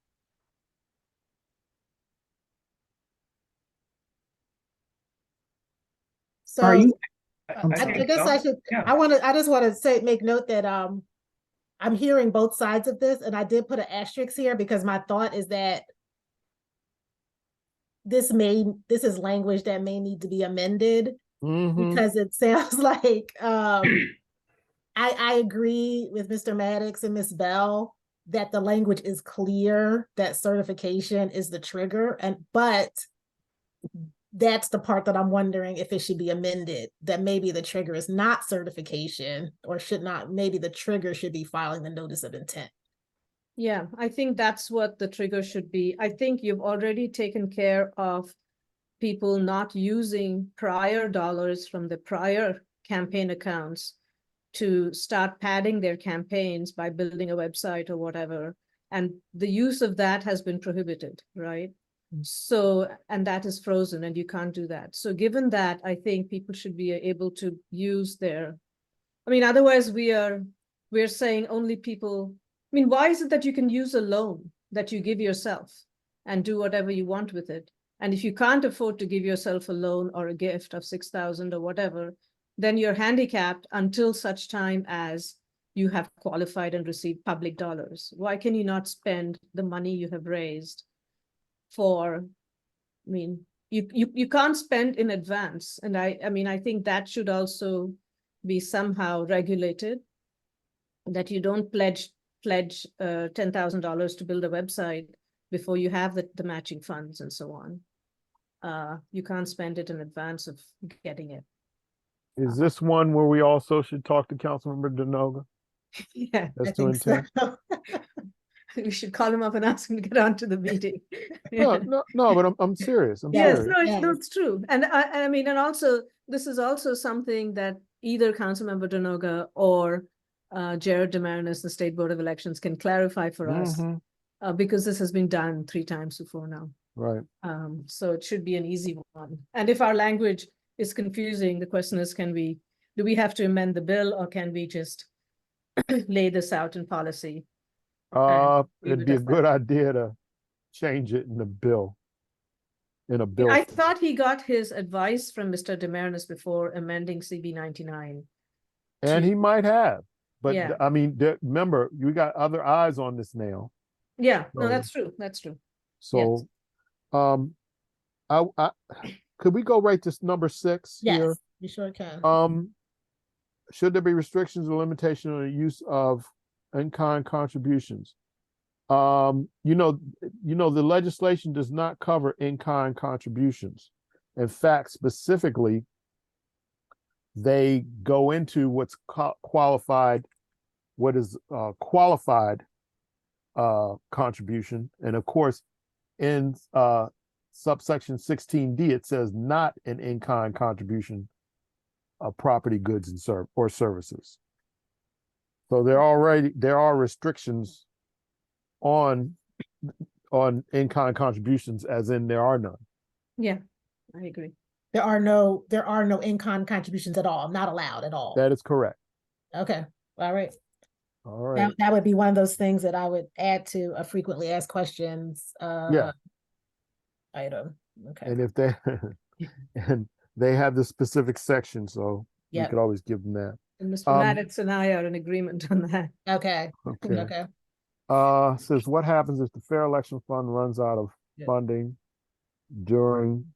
Are so you, I I'm I sorry. think guess so. I should, Yeah. I just want to make note that, I'm hearing both sides of this, and I did put an asterisk here because my thought is that this is language that may need to be amended Mhm. because it sounds like I agree with Mr. Maddox and Ms. Bell that the language is clear that certification is the trigger, but that's the part that I'm wondering if it should be amended, that maybe the trigger is not certification or should not, maybe the trigger should be filing the notice of intent. Yeah, I think that's what the trigger should be. I think you've already taken care of people not using prior dollars from the prior campaign accounts to start padding their campaigns by building a website or whatever. And the use of that has been prohibited, right? So, and that is frozen and you can't do that. So given that, I think people should be able to use their, I mean, otherwise we're saying only people, I mean, why is it that you can use a loan that you give yourself and do whatever you want with it? And if you can't afford to give yourself a loan or a gift of 6,000 or whatever, then you're handicapped until such time as you have qualified and received public dollars. Why can you not spend the money you have raised for, I mean, you can't spend in advance. And I mean, I think that should also be somehow regulated, that you don't pledge $10,000 to build a website before you have the matching funds and so on. You can't spend it in advance of getting it. Is this one where we also should talk to Councilmember Denoga? Yeah, I That's to think so. intent. we should call him up and ask him to get onto the meeting. No, but I'm serious. I'm Yes, serious. no, it's true. And I mean, and also, this is also something that either Councilmember Denoga or Jared Demarinis, the State Board of Elections, can clarify for us, Mhm. because this has been done 3 times before now. Right. So it should be an easy one. And if our language is confusing, the question is, do we have to amend the bill, or can we just lay this out in policy? It'd be a good idea to change it in the bill. In a bill. I thought he got his advice from Mr. Demarinis before amending CB 99. And he might have, but Yeah. I mean, remember, you got other eyes on this now. Yeah, no, So- that's true. That's true. So, I could we go right to number 6 here? Yes, you sure can. Should there be restrictions or limitation on the use of in-kind contributions? You know, the legislation does not cover in-kind contributions. In fact, specifically, they go into what's qualified contribution. And of course, in subsection 16D, it says not an in-kind contribution of property, goods, and services. So there are restrictions on in-kind contributions, as in there are none. Yeah, I agree. There are no in-kind contributions at all, not allowed at all. That is correct. Okay, all right. All right. That would be one of those things that I would add to a frequently asked questions Yeah. item. Okay. And if they and they have the specific section, so you Yep. could always give them that. And Mr. Maddox and I are in agreement on that. Okay. Okay. Okay. Says what happens if the Fair Election Fund runs out of funding during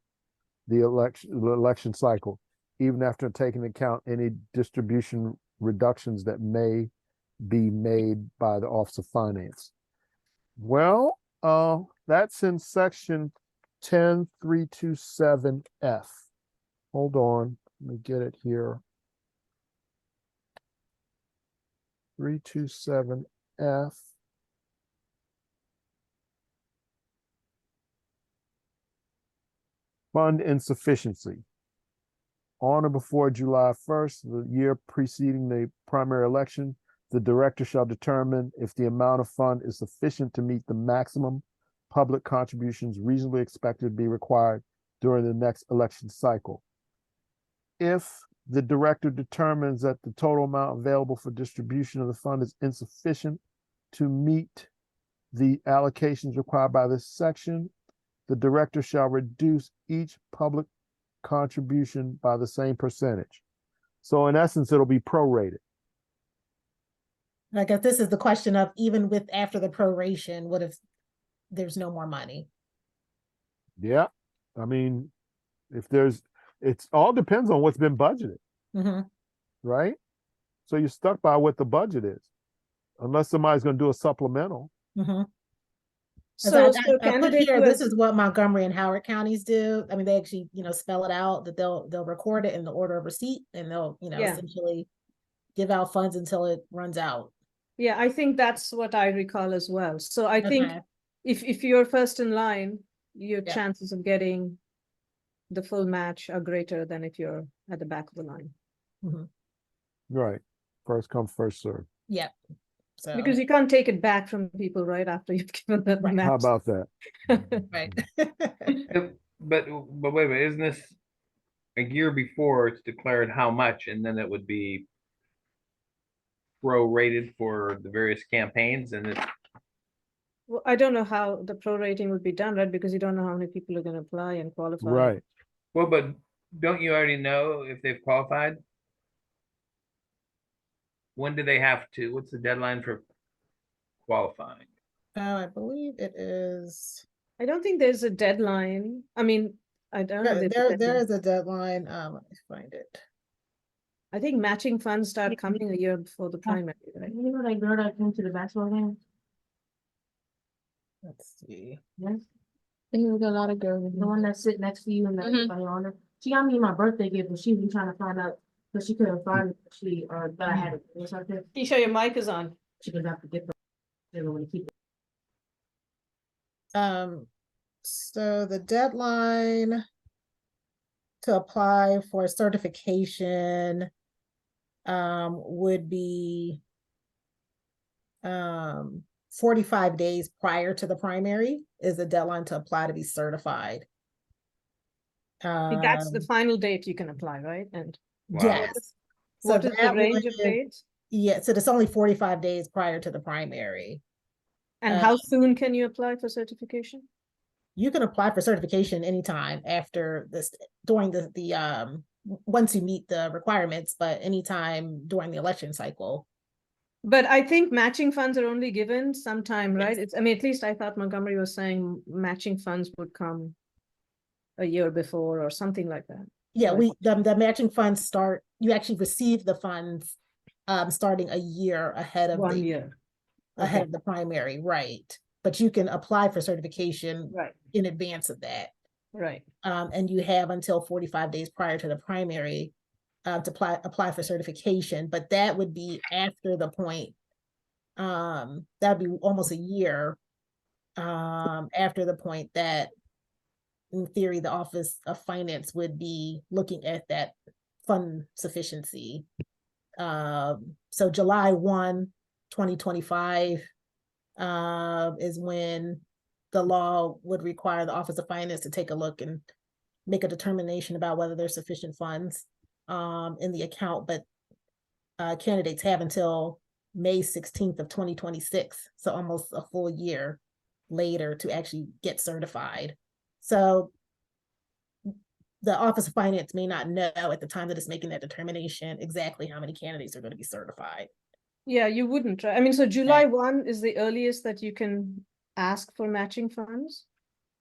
the election cycle, even after taking into account any distribution reductions that may be made by the Office of Finance. Well, that's in section 10327F. Hold on, let me get it here. 327F. Fund insufficiency. On or before July 1st, the year preceding the primary election, the director shall determine if the amount of fund is sufficient to meet the maximum public contributions reasonably expected to be required during the next election cycle. If the director determines that the total amount available for distribution of the fund is insufficient to meet the allocations required by this section, the director shall reduce each public contribution by the same percentage. So in essence, it'll be prorated. I guess this is the question of even with after the proration, what if there's no more money? Yeah, I mean, if there's, it's all depends on what's been budgeted, Mm-hmm. right? So you're stuck by what the budget is, unless somebody's going to do a supplemental. Mm-hmm. So I put candidate here, who this has, is what Montgomery and Howard counties do. I mean, they actually, spell it out that they'll record it in the order of receipt and they'll, Yeah. essentially give out funds until it runs out. yeah, I think that's what I recall as well. So I think Okay. if you're first in line, your Yeah. chances of getting the full match are greater than if you're at the back of the line. Mhm. Right. First come, first serve. Yeah. So, Because you can't take it back from people right after you've given them the Right. match. How about that? right. But wait a minute, isn't this a year before it's declared how much, and then it would be prorated for the various campaigns, and it's Well, I don't know how the prorating would be done, right? Because you don't know how many people are gonna apply and qualify. Right. well, but don't you already know if they've qualified? When do they have to? What's the deadline for qualifying? I believe it is. I don't think there's a deadline. I mean, I don't know. if there's a There deadline. is a deadline. Let me find it. I think matching funds start coming a year before the primary, right? You know that girl that came to the basketball game? Let's see. Yes. There was a lot of girls. The one that sit next to you and that by on her. She got me my birthday gift, but she was trying to find out, but she couldn't find it. She that I had it or something. Keisha, your mic is on. She could have to get the they don't want to keep it. So the deadline to apply for certification would be 45 days prior to the primary is the deadline to apply to be certified. That's the final date you can apply, right? And Wow. Yes. So what is the that range of would- dates? Yeah, so it's only 45 days prior to the primary. And how soon can you apply for certification? You can apply for certification anytime after this, during the once you meet the requirements, but anytime during the election cycle. But I think matching funds are only given sometime, right? Yes. It's, I mean, at least I thought Montgomery was saying matching funds would come a year before or something like that. Yeah, Right. the matching funds start, you actually receive the funds starting a year ahead of 1 year. ahead Okay. of the primary, right? But you can apply for certification Right, in advance of that. right. And you have until 45 days prior to the primary to apply for certification, but that would be after the point. That'd be almost a year after the point that in theory, the Office of Finance would be looking at that fund sufficiency. So July 1, 2025 is when the law would require the Office of Finance to take a look and make a determination about whether there's sufficient funds in the account, but candidates have until May 16th of 2026, so almost a full year later to actually get certified. So the Office of Finance may not know at the time that it's making that determination exactly how many candidates are going to be certified. Yeah, you wouldn't, right? I mean, so July 1 is the earliest that you can ask for matching funds?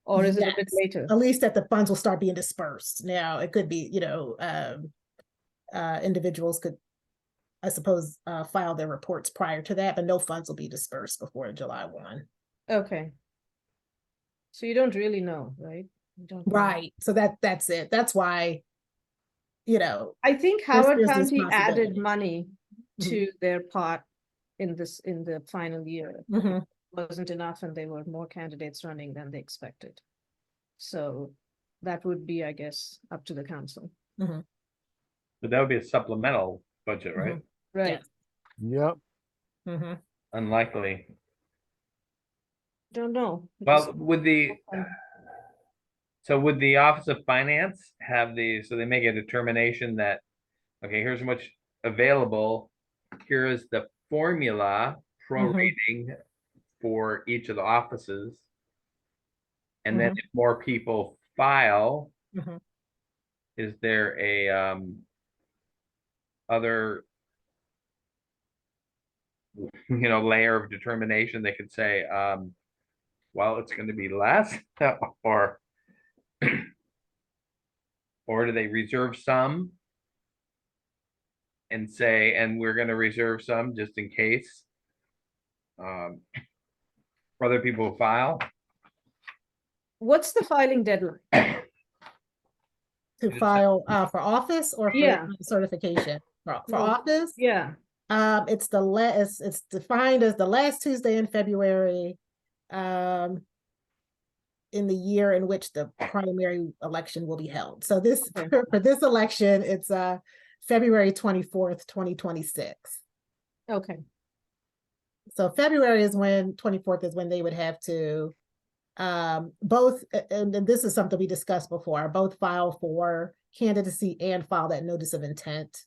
Or is it a bit Yes, later? at least that the funds will start being dispersed. Now, it could be, individuals could, I suppose, file their reports prior to that, but no funds will be dispersed before July 1. Okay. So you don't really know, right? You don't know. Right. So that's it. That's why, I think There's- Howard there's this County added possibility. money Mhm. to their pot in the final year. Mhm. Wasn't enough and there were more candidates running than they expected. So that would be, I guess, up to the council. Mhm. But that would be a supplemental budget, right? Right. Yes. Yep. Mhm. Unlikely. Don't know. Well, so would the Office of Finance have so they make a determination that, okay, here's how much available, here is the formula prorating for each of the offices. And then if more people file, Mhm. is there a other layer of determination. They could say, well, it's going to be less, or do they reserve some and say, and we're going to reserve some just in case for other people who file. What's the filing deadline? To It is- file for office or for Yeah. certification? For No. office? Yeah, It's the last, it's defined as the last Tuesday in February, in the year in which the primary election will be held. So this, Okay. for this election, it's February 24th, 2026. okay. So February is when, 24th is when they would have to both, and this is something we discussed before, both file for candidacy and file that notice of intent.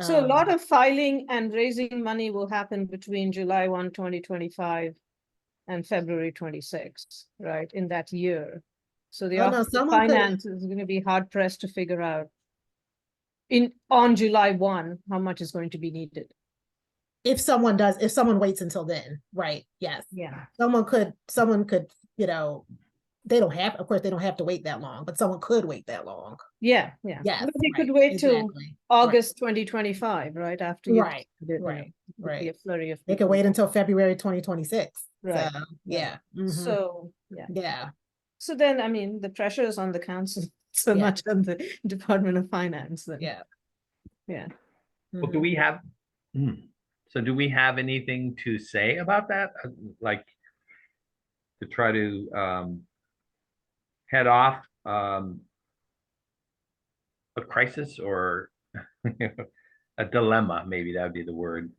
So a lot Um, of filing and raising money will happen between July 1, 2025 and February 26, right, in that year. So the Oh, no, Office of someone could- Finance is going to be hard pressed to figure out on July 1, how much is going to be needed. if someone waits until then, right? Yes. Yeah. Someone could, they don't have, of course, they don't have to wait that long, but someone could wait that long. Yeah. Yes. But they could right, wait till exactly. August 2025, right, after you. Right, did, right, be right. a flurry of They could people. wait until February 2026. Right, So, yeah. mhm, So, yeah. yeah. So then, I mean, the pressure is on the council so Yeah. much on the Department of Finance then. Yeah. Yeah. Well, do mhm. we have, so do we have anything to say about that? Like to try to head off a crisis or a dilemma, maybe that would be the word.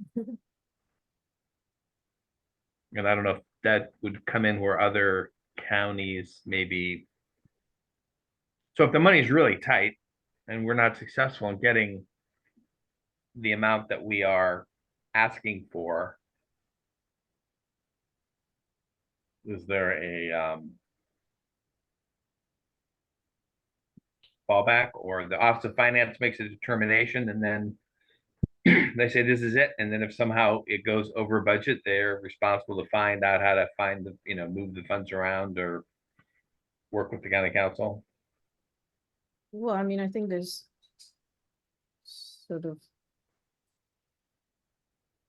And I don't know if that would come in where other counties maybe. So if the money's really tight and we're not successful in getting the amount that we are asking for, is there a fallback, or the Office of Finance makes a determination and then they say this is it, and then if somehow it goes over budget, they're responsible to find out how to find the move the funds around or work with the county council? Well, I mean, I think there's sort of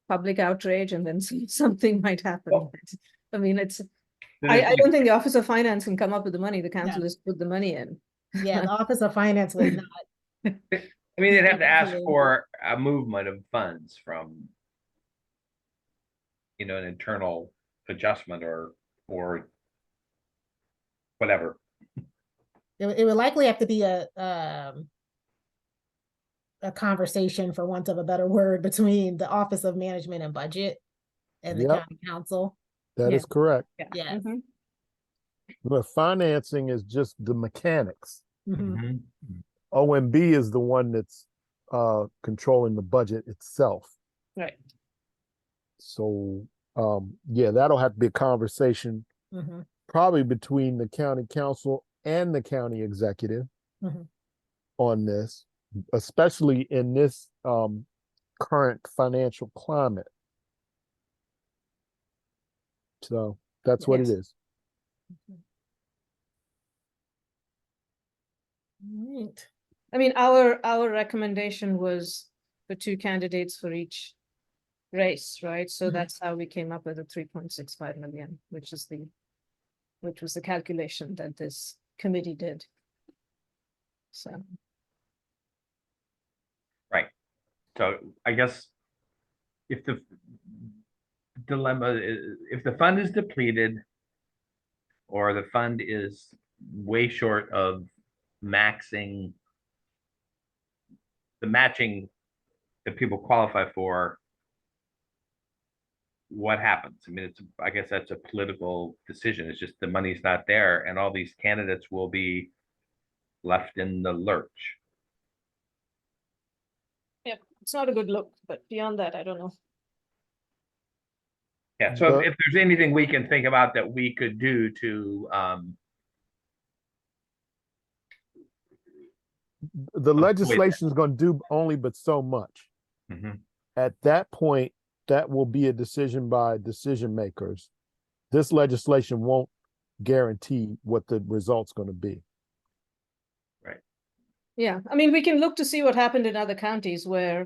public outrage and then something might happen. Oh. I mean, it's, Then I it's don't think the Office of Finance can come up with the money. The council has put the money in. Yeah, the Office of Finance would not. I mean, they'd have to ask Absolutely. for a movement of funds from an internal adjustment or whatever. It would likely have to be a conversation, for want of a better word, between the Office of Management and Budget and the Yep. county council. That is Yeah. correct. Yeah. Mhm. The financing is just the mechanics. Mhm. OMB is the one that's controlling the budget itself. Right. So yeah, that'll have to be a conversation Mhm. probably between the county council and the county executive Mhm. on this, especially in this current financial climate. So that's what it Yes. is. Right. I mean, our recommendation was for 2 candidates for each race, right? So Mhm. that's how we came up with the 3.65 million, which was the calculation that this committee did. So, So I guess if the dilemma is, if the fund is depleted or the fund is way short of maxing the matching that people qualify for, what happens? I mean, I guess that's a political decision. It's just the money's not there and all these candidates will be left in the lurch. it's not a good look, but beyond that, I don't know. Yeah, so But- if there's anything we can think about that we could do to The that. legislation is going to do only but so much. Mhm. At that point, that will be a decision by decision makers. This legislation won't guarantee what the result's going to be. Yeah, I mean, we can look to see what happened in other counties where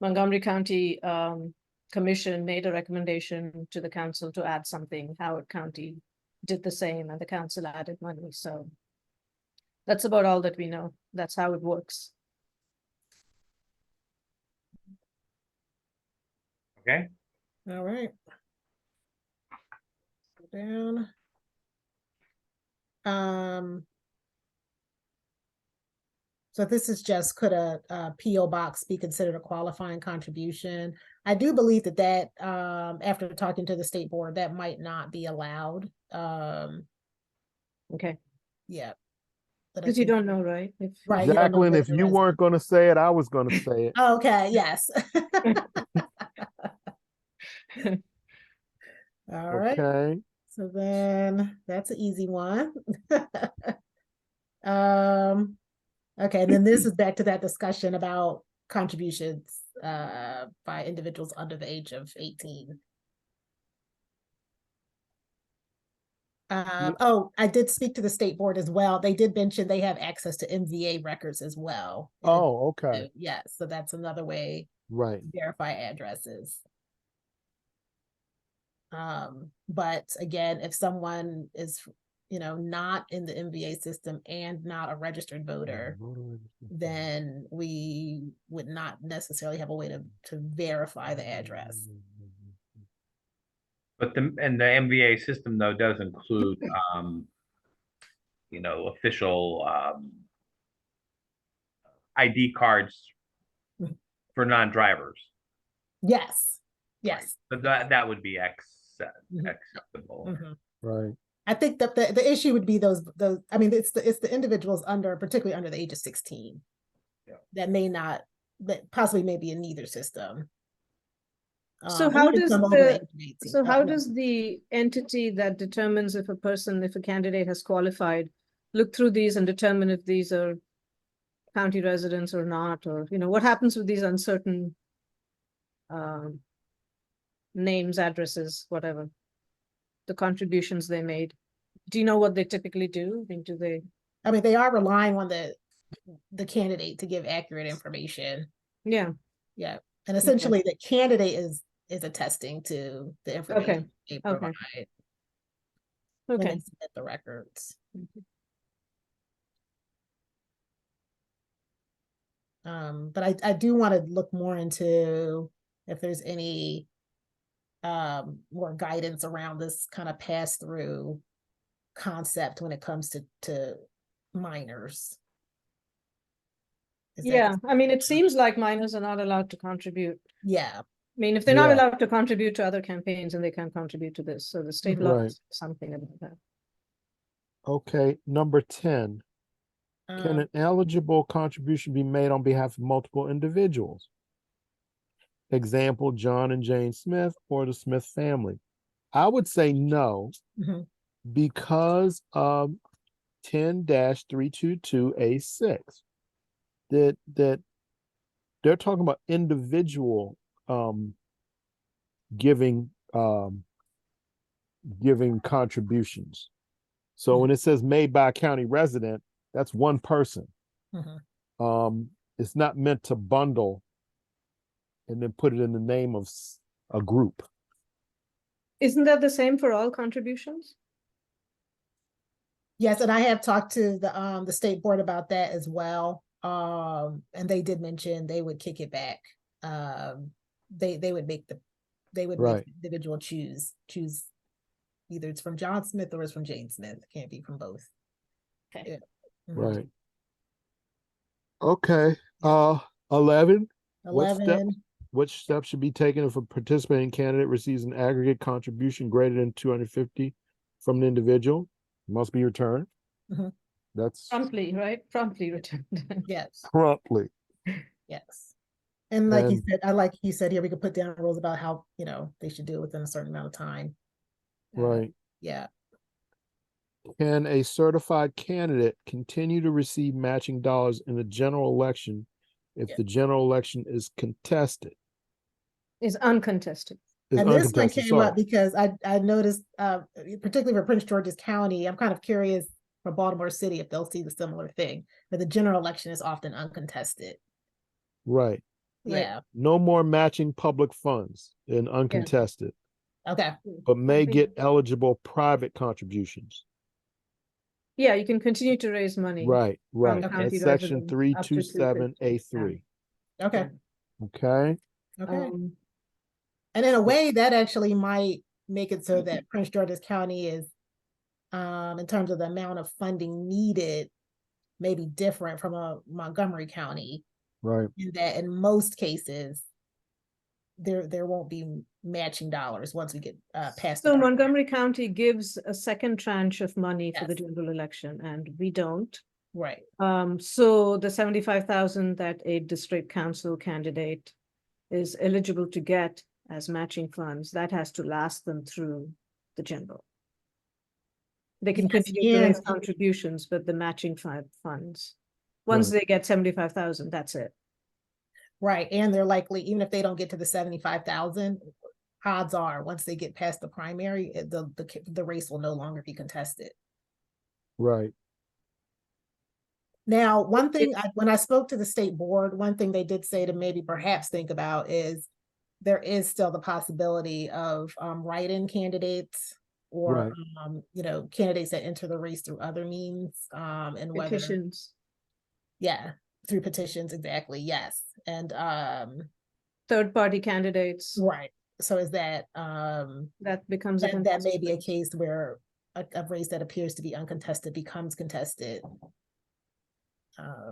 Montgomery County Commission made a recommendation to the council to add something. Howard County did the same, and the council added money. So that's about all that we know. That's how it works. Okay, All right. Go down. So this is just, could a PO box be considered a qualifying contribution? I do believe that after talking to the state board, that might not be allowed. Okay, Yeah. But I because you think- don't know, right? Right. you don't know Jacqueline, what if the you resident- weren't going to say it, I was going to say it. Okay, yes. All right. Okay. So then that's an easy one. Okay, and then this is back to that discussion about contributions by individuals under the age of 18. Oh, I did speak to the state board as well. They did mention they have access to MVA records as well. Oh, okay. Yeah, so that's another way Right. to verify addresses. But again, if someone is, not in the MVA system and not a registered voter, then we would not necessarily have a way to verify the address. but the MVA system though does include official ID cards for non-drivers. Yes, yes. But that would be Mhm. acceptable. Mhm. Right. I think that the issue would be those, I mean, it's the individuals particularly under the age of 16. Yeah. That possibly may be in neither system. So and how even does some over the age the of 18. so how No. does the entity that determines if a candidate has qualified, look through these and determine if these are county residents or not, or what happens with these uncertain names, addresses, whatever, the contributions they made? Do you know what they typically do? I mean, do they? I mean, they are relying on the candidate to give accurate information. Yeah. Yeah, and essentially the candidate is attesting to the information they provide when they Okay. submit the records. But I do want to look more into if there's any more guidance around this kind of pass-through concept when it comes to minors. Is that- Yeah, I mean, it seems like minors are not allowed to contribute. Yeah, I mean, if they're not Yeah. allowed to contribute to other campaigns, then they can't contribute to this. So the state law Right. is something about that. Okay. Number 10. Can um, an eligible contribution be made on behalf of multiple individuals? Example, John and Jane Smith or the Smith family. I would say no, mhm. because of 10-322A6. That they're talking about individual giving contributions. So when it says made by a county resident, that's one person. Mhm. It's not meant to bundle and then put it in the name of a group. Isn't that the same for all contributions? Yes, and I have talked to the state board about that as well. And they did mention they would kick it back. They would make Right. the individual choose either it's from John Smith or it's from Jane Smith. It can't be from both. Okay. Yeah. Mhm. Right. Okay. 11. 11. Which steps should be taken if a participating candidate receives an aggregate contribution greater than 250 from an individual? Must be returned. Mhm. That's Promptly, right? Promptly returned. Yes, promptly. yes. And like you And- said, he said here, we could put down rules about how, they should do it within a certain amount of time. Right. Yeah. Can a certified candidate continue to receive matching dollars in the general election if Yeah. the general election is contested? Is uncontested. Is And this one uncontested. came up So, because I noticed, particularly for Prince George's County, I'm kind of curious for Baltimore City if they'll see the similar thing, but the general election is often uncontested. right. Right. Yeah, No more matching public funds in uncontested, okay, but may think- get eligible private contributions. Yeah, you can continue to raise money. Right, right. county That's section residents up to 327A3. okay, Okay, okay. Um, And in a way, that actually might make it so that Prince George's County is, in terms of the amount of funding needed, maybe different from a Montgomery County, right, in that in most cases, there won't be matching dollars once we get past. the So primary. Montgomery County gives a second tranche of money for the Yes. general election, and we don't. Right, So the 75,000 that a district council candidate is eligible to get as matching funds, that has to last them through the general. They can Yes, continue to raise and- contributions, but the matching funds, once Right. they get 75,000, that's it. right, and they're likely, even if they don't get to the 75,000, odds are, once they get past the primary, the race will no longer be contested. right. Now, one thing, when I spoke to the state board, one thing they did say to maybe perhaps think about is there is still the possibility of write-in candidates or, Right. Candidates that enter the race through other means, and whether, Petitions, yeah, through petitions, exactly, yes. And, third-party candidates, right, so is that, that becomes a that may contested be a race. case where a race that appears to be uncontested becomes contested.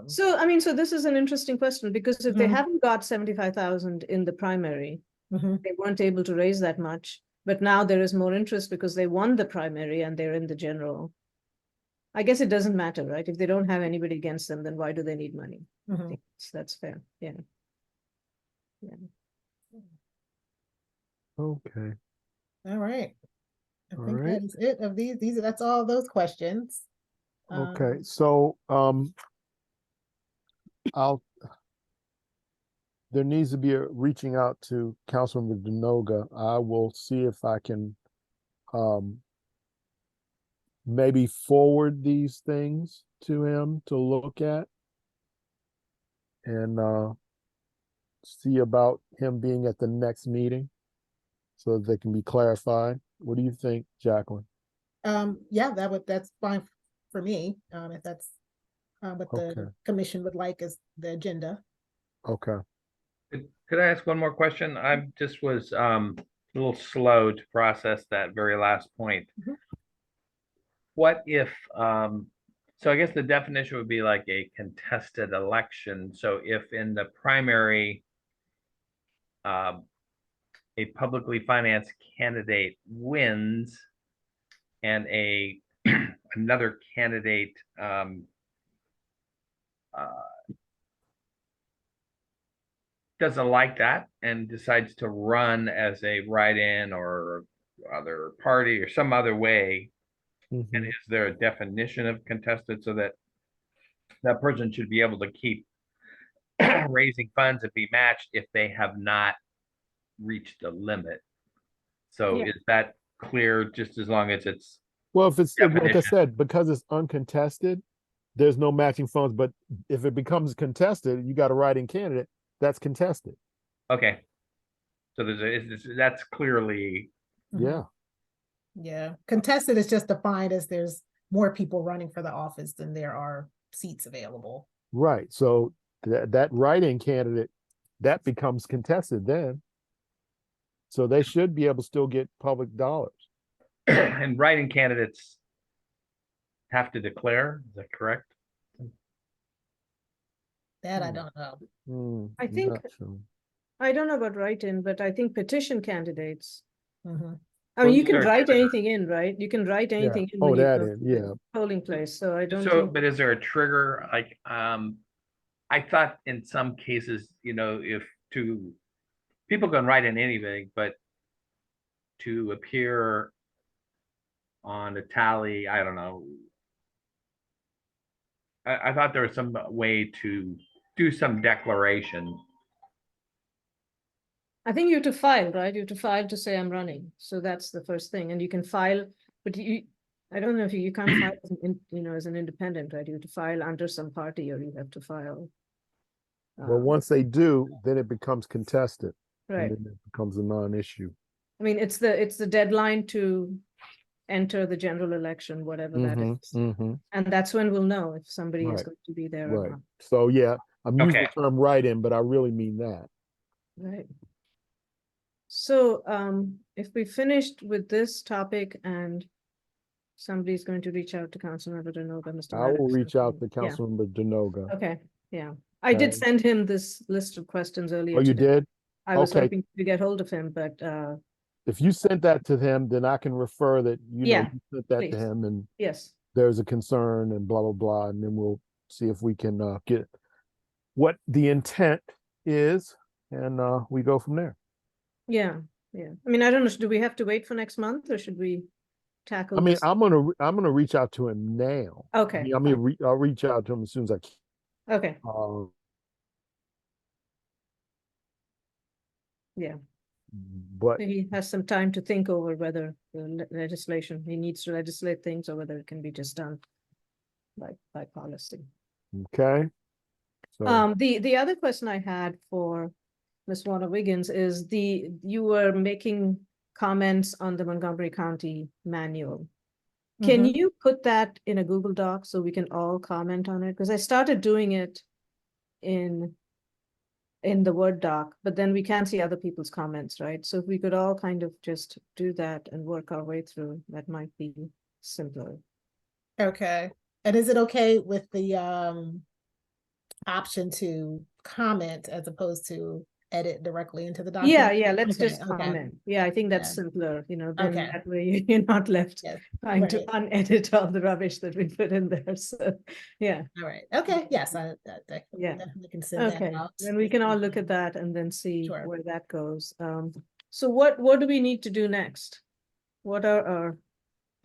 So, I mean, so this is an interesting question, because if they Mhm. haven't got 75,000 in the primary, Mhm. they weren't able to raise that much, but now there is more interest because they won the primary and they're in the general. I guess it doesn't matter, right? If they don't have anybody against them, then why do they need money? I Mhm. think that's fair, yeah. Okay, All right. I All think right. that is it of that's all those questions. okay. So, I'll, there needs to be a reaching out to Councilman Denoga. I will see if I can, maybe forward these things to him to look at. And, see about him being at the next meeting so that they can be clarified. What do you think, Jacqueline? Yeah, that's fine for me, if that's what Okay. the commission would like as the agenda. Okay. Could I ask one more question? I just was a little slow to process that very last point. Mhm. What if, so I guess the definition would be like a contested election. So if in the primary, a publicly financed candidate wins and another candidate doesn't like that and decides to run as a write-in or other party or some other way, and Mhm. is there a definition of contested so that that person should be able to keep raising funds and be matched if they have not reached the limit? So Yeah. is that clear, just as long as it's Well, if it's like I definition? said, because it's uncontested, there's no matching funds. But if it becomes contested, you got a write-in candidate, that's contested. Okay. So that's clearly, Mhm. Yeah. Yeah, contested is just defined as there's more people running for the office than there are seats available. Right. So that write-in candidate, that becomes contested then. So they should be able to still get public dollars. and write-in candidates have to declare, is that correct? That I don't know. I I'm think- not sure. I don't know about write-in, but I think petition candidates, Mhm. I mean, you Well, can sure. write anything in, right? You can write Yeah. anything in Oh, when you that go in, to the yeah. polling place, so I don't So, think. but is there a trigger? Like, I thought in some cases, if people can write in anything, but to appear on a tally, I don't know. I thought there was some way to do some declaration. I think you have to file, right? You have to file to say I'm running. So that's the first thing. And you can file, but I don't know if you can't file, as as an independent, right? You have to file under some party or you have to file. But once they do, then it becomes contested. Right. And then it becomes a non-issue. I mean, it's the deadline to enter the general election, whatever that is. And that's when we'll know if somebody is Right. going to be there or Right. not. So yeah, I'm using Okay. the term write-in, but I really mean that. Right. So if we finished with this topic and somebody's going to reach out to Councilmember Denoga, Mr. I will Maddox, reach out to yeah. Councilmember Denoga. Okay, yeah. I did Okay. send him this list of questions earlier Oh, you today. did? I was Okay. hoping to get hold of him, but If you sent that to him, then I can refer that, Yeah, you sent that to please. him and yes, there's a concern and blah, blah, blah. And then we'll see if we can get what the intent is and we go from there. yeah. I mean, I don't know, do we have to wait for next month or should we tackle I mean, this? I'm gonna reach out to him now. Okay, I'll reach out to him as soon as I can. okay, yeah. But He has some time to think over whether the legislation, he needs to legislate things or whether it can be just done by policy. okay. So The other question I had for Ms. Warner Wiggins is you were making comments on the Montgomery County manual. Can Mhm. you put that in a Google Doc so we can all comment on it? Because I started doing it in the Word doc, but then we can't see other people's comments, right? So if we could all kind of just do that and work our way through, that might be simpler. Okay. And is it okay with the option to comment as opposed to edit directly into the document? Yeah, let's Okay, just okay. comment. Yeah, I think that's Yeah. simpler, then Okay. that way you're not left Yes. trying to Right. unedit all the rubbish that we put in there. So, yeah, All right. Okay. Yes, I Yeah. definitely can send that okay. out. Then we can all look at that and then see Sure. where that goes. So what do we need to do next? What are our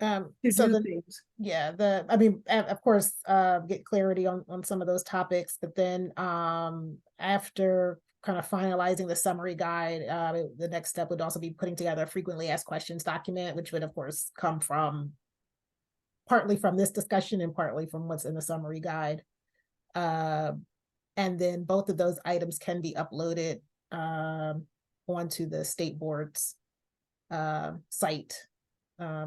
So to-do the things? yeah, I mean, of course, get clarity on some of those topics, but then after kind of finalizing the summary guide, the next step would also be putting together a frequently asked questions document, which would of course come from partly from this discussion and partly from what's in the summary guide. And then both of those items can be uploaded onto the state board's site.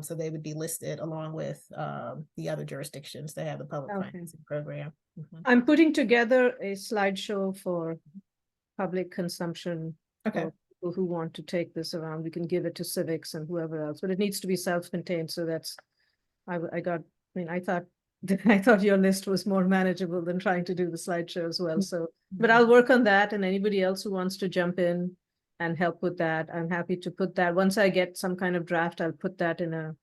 So they would be listed along with the other jurisdictions that have the public Okay. financing program. Mhm. I'm putting together a slideshow for public consumption. Okay. For people who want to take this around. We can give it to civics and whoever else, but it needs to be self-contained. So that's, I thought I thought your list was more manageable than trying to do the slideshow as well. So, but I'll work on that, and anybody else who wants to jump in and help with that, I'm happy to put that. Once I get some kind of draft, I'll put that in a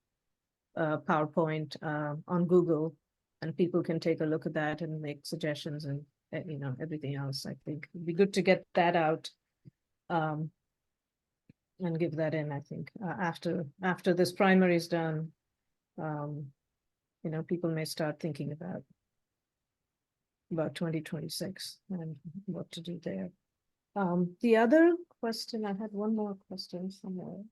PowerPoint on Google, and people can take a look at that and make suggestions and everything else. I think it'd be good to get that out and give that in. I think after this primary is done, people may start thinking about 2026 and what to do there. The other question, I had one more question somewhere.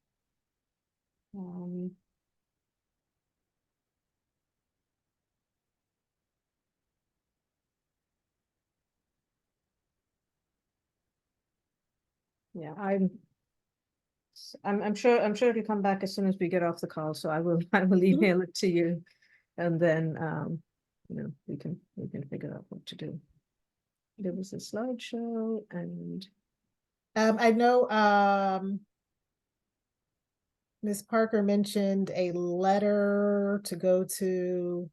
Yeah, I'm sure it'll come back as soon as we get off the call. So I will email it to you, and then we can figure out what to do. There was a slideshow, and I know Ms. Parker mentioned a letter to go to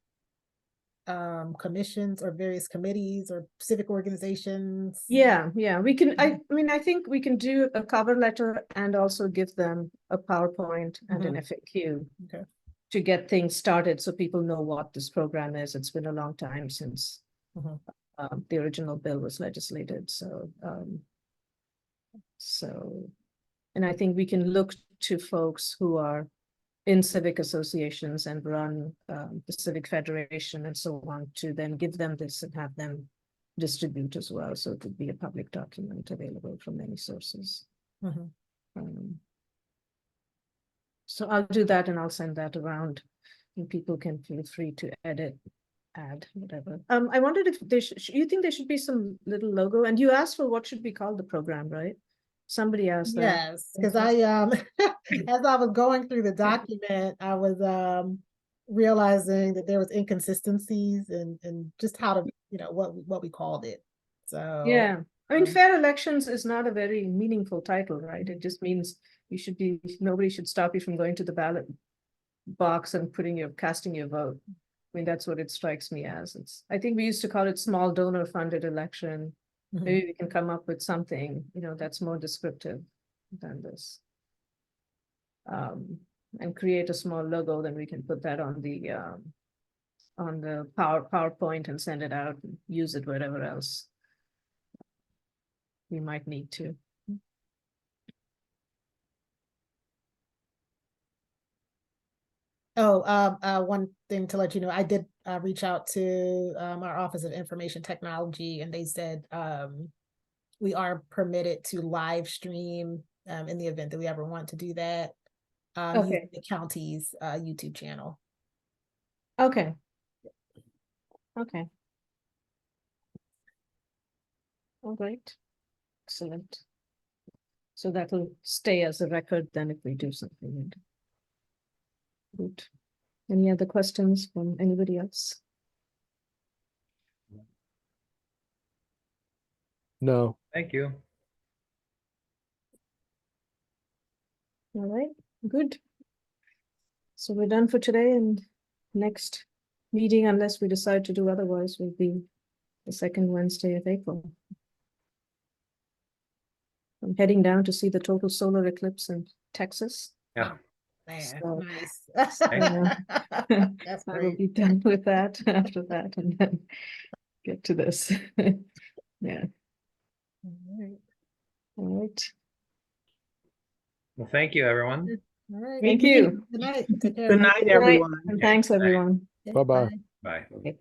commissions or various committees or civic organizations. yeah, we can. I mean, I think we can do a cover letter and also give them a PowerPoint and an FAQ. Okay. To get things started so people know what this program is. It's been a long time since the original bill was legislated. So, and I think we can look to folks who are in civic associations and run the Civic Federation and so on to then give them this and have them distribute as well. So it would be a public document available from many sources. Mhm. So I'll do that and I'll send that around and people can feel free to edit, add, whatever. I wondered if you think there should be some little logo, and you asked for what should be called the program, right? Somebody asked that. Yes, because I as I was going through the document, I was realizing that there was inconsistencies and just how to, what we called it. So Yeah, I mean, um, fair elections is not a very meaningful title, right? It just means nobody should stop you from going to the ballot box and casting your vote. I mean, that's what it strikes me as. I think we used to call it small donor funded election. mhm. Maybe we can come up with something, that's more descriptive than this. And create a small logo, then we can put that on the PowerPoint and send it out, and use it wherever else we might need to. One thing to let you know, I did reach out to our Office of Information Technology, and they said we are permitted to live stream in the event that we ever want to do that. Using Okay. the county's YouTube channel. Okay. Okay. All right. Excellent. So that'll stay as a record then if we do something. Good. Any other questions from anybody else? No. Thank you. All right, good. So we're done for today, and next meeting, unless we decide to do otherwise, will be the second Wednesday of April. I'm heading down to see the total solar eclipse in Texas. Yeah. Man, So- nice. That's I will great. be done with that after that, and then get to this. Yeah, All right. all right. Well, thank you, everyone. All right. Thank you. Good night. Take care. Good night, Good night, everyone. and thanks, everyone. Okay, Bye-bye. Bye. Okay.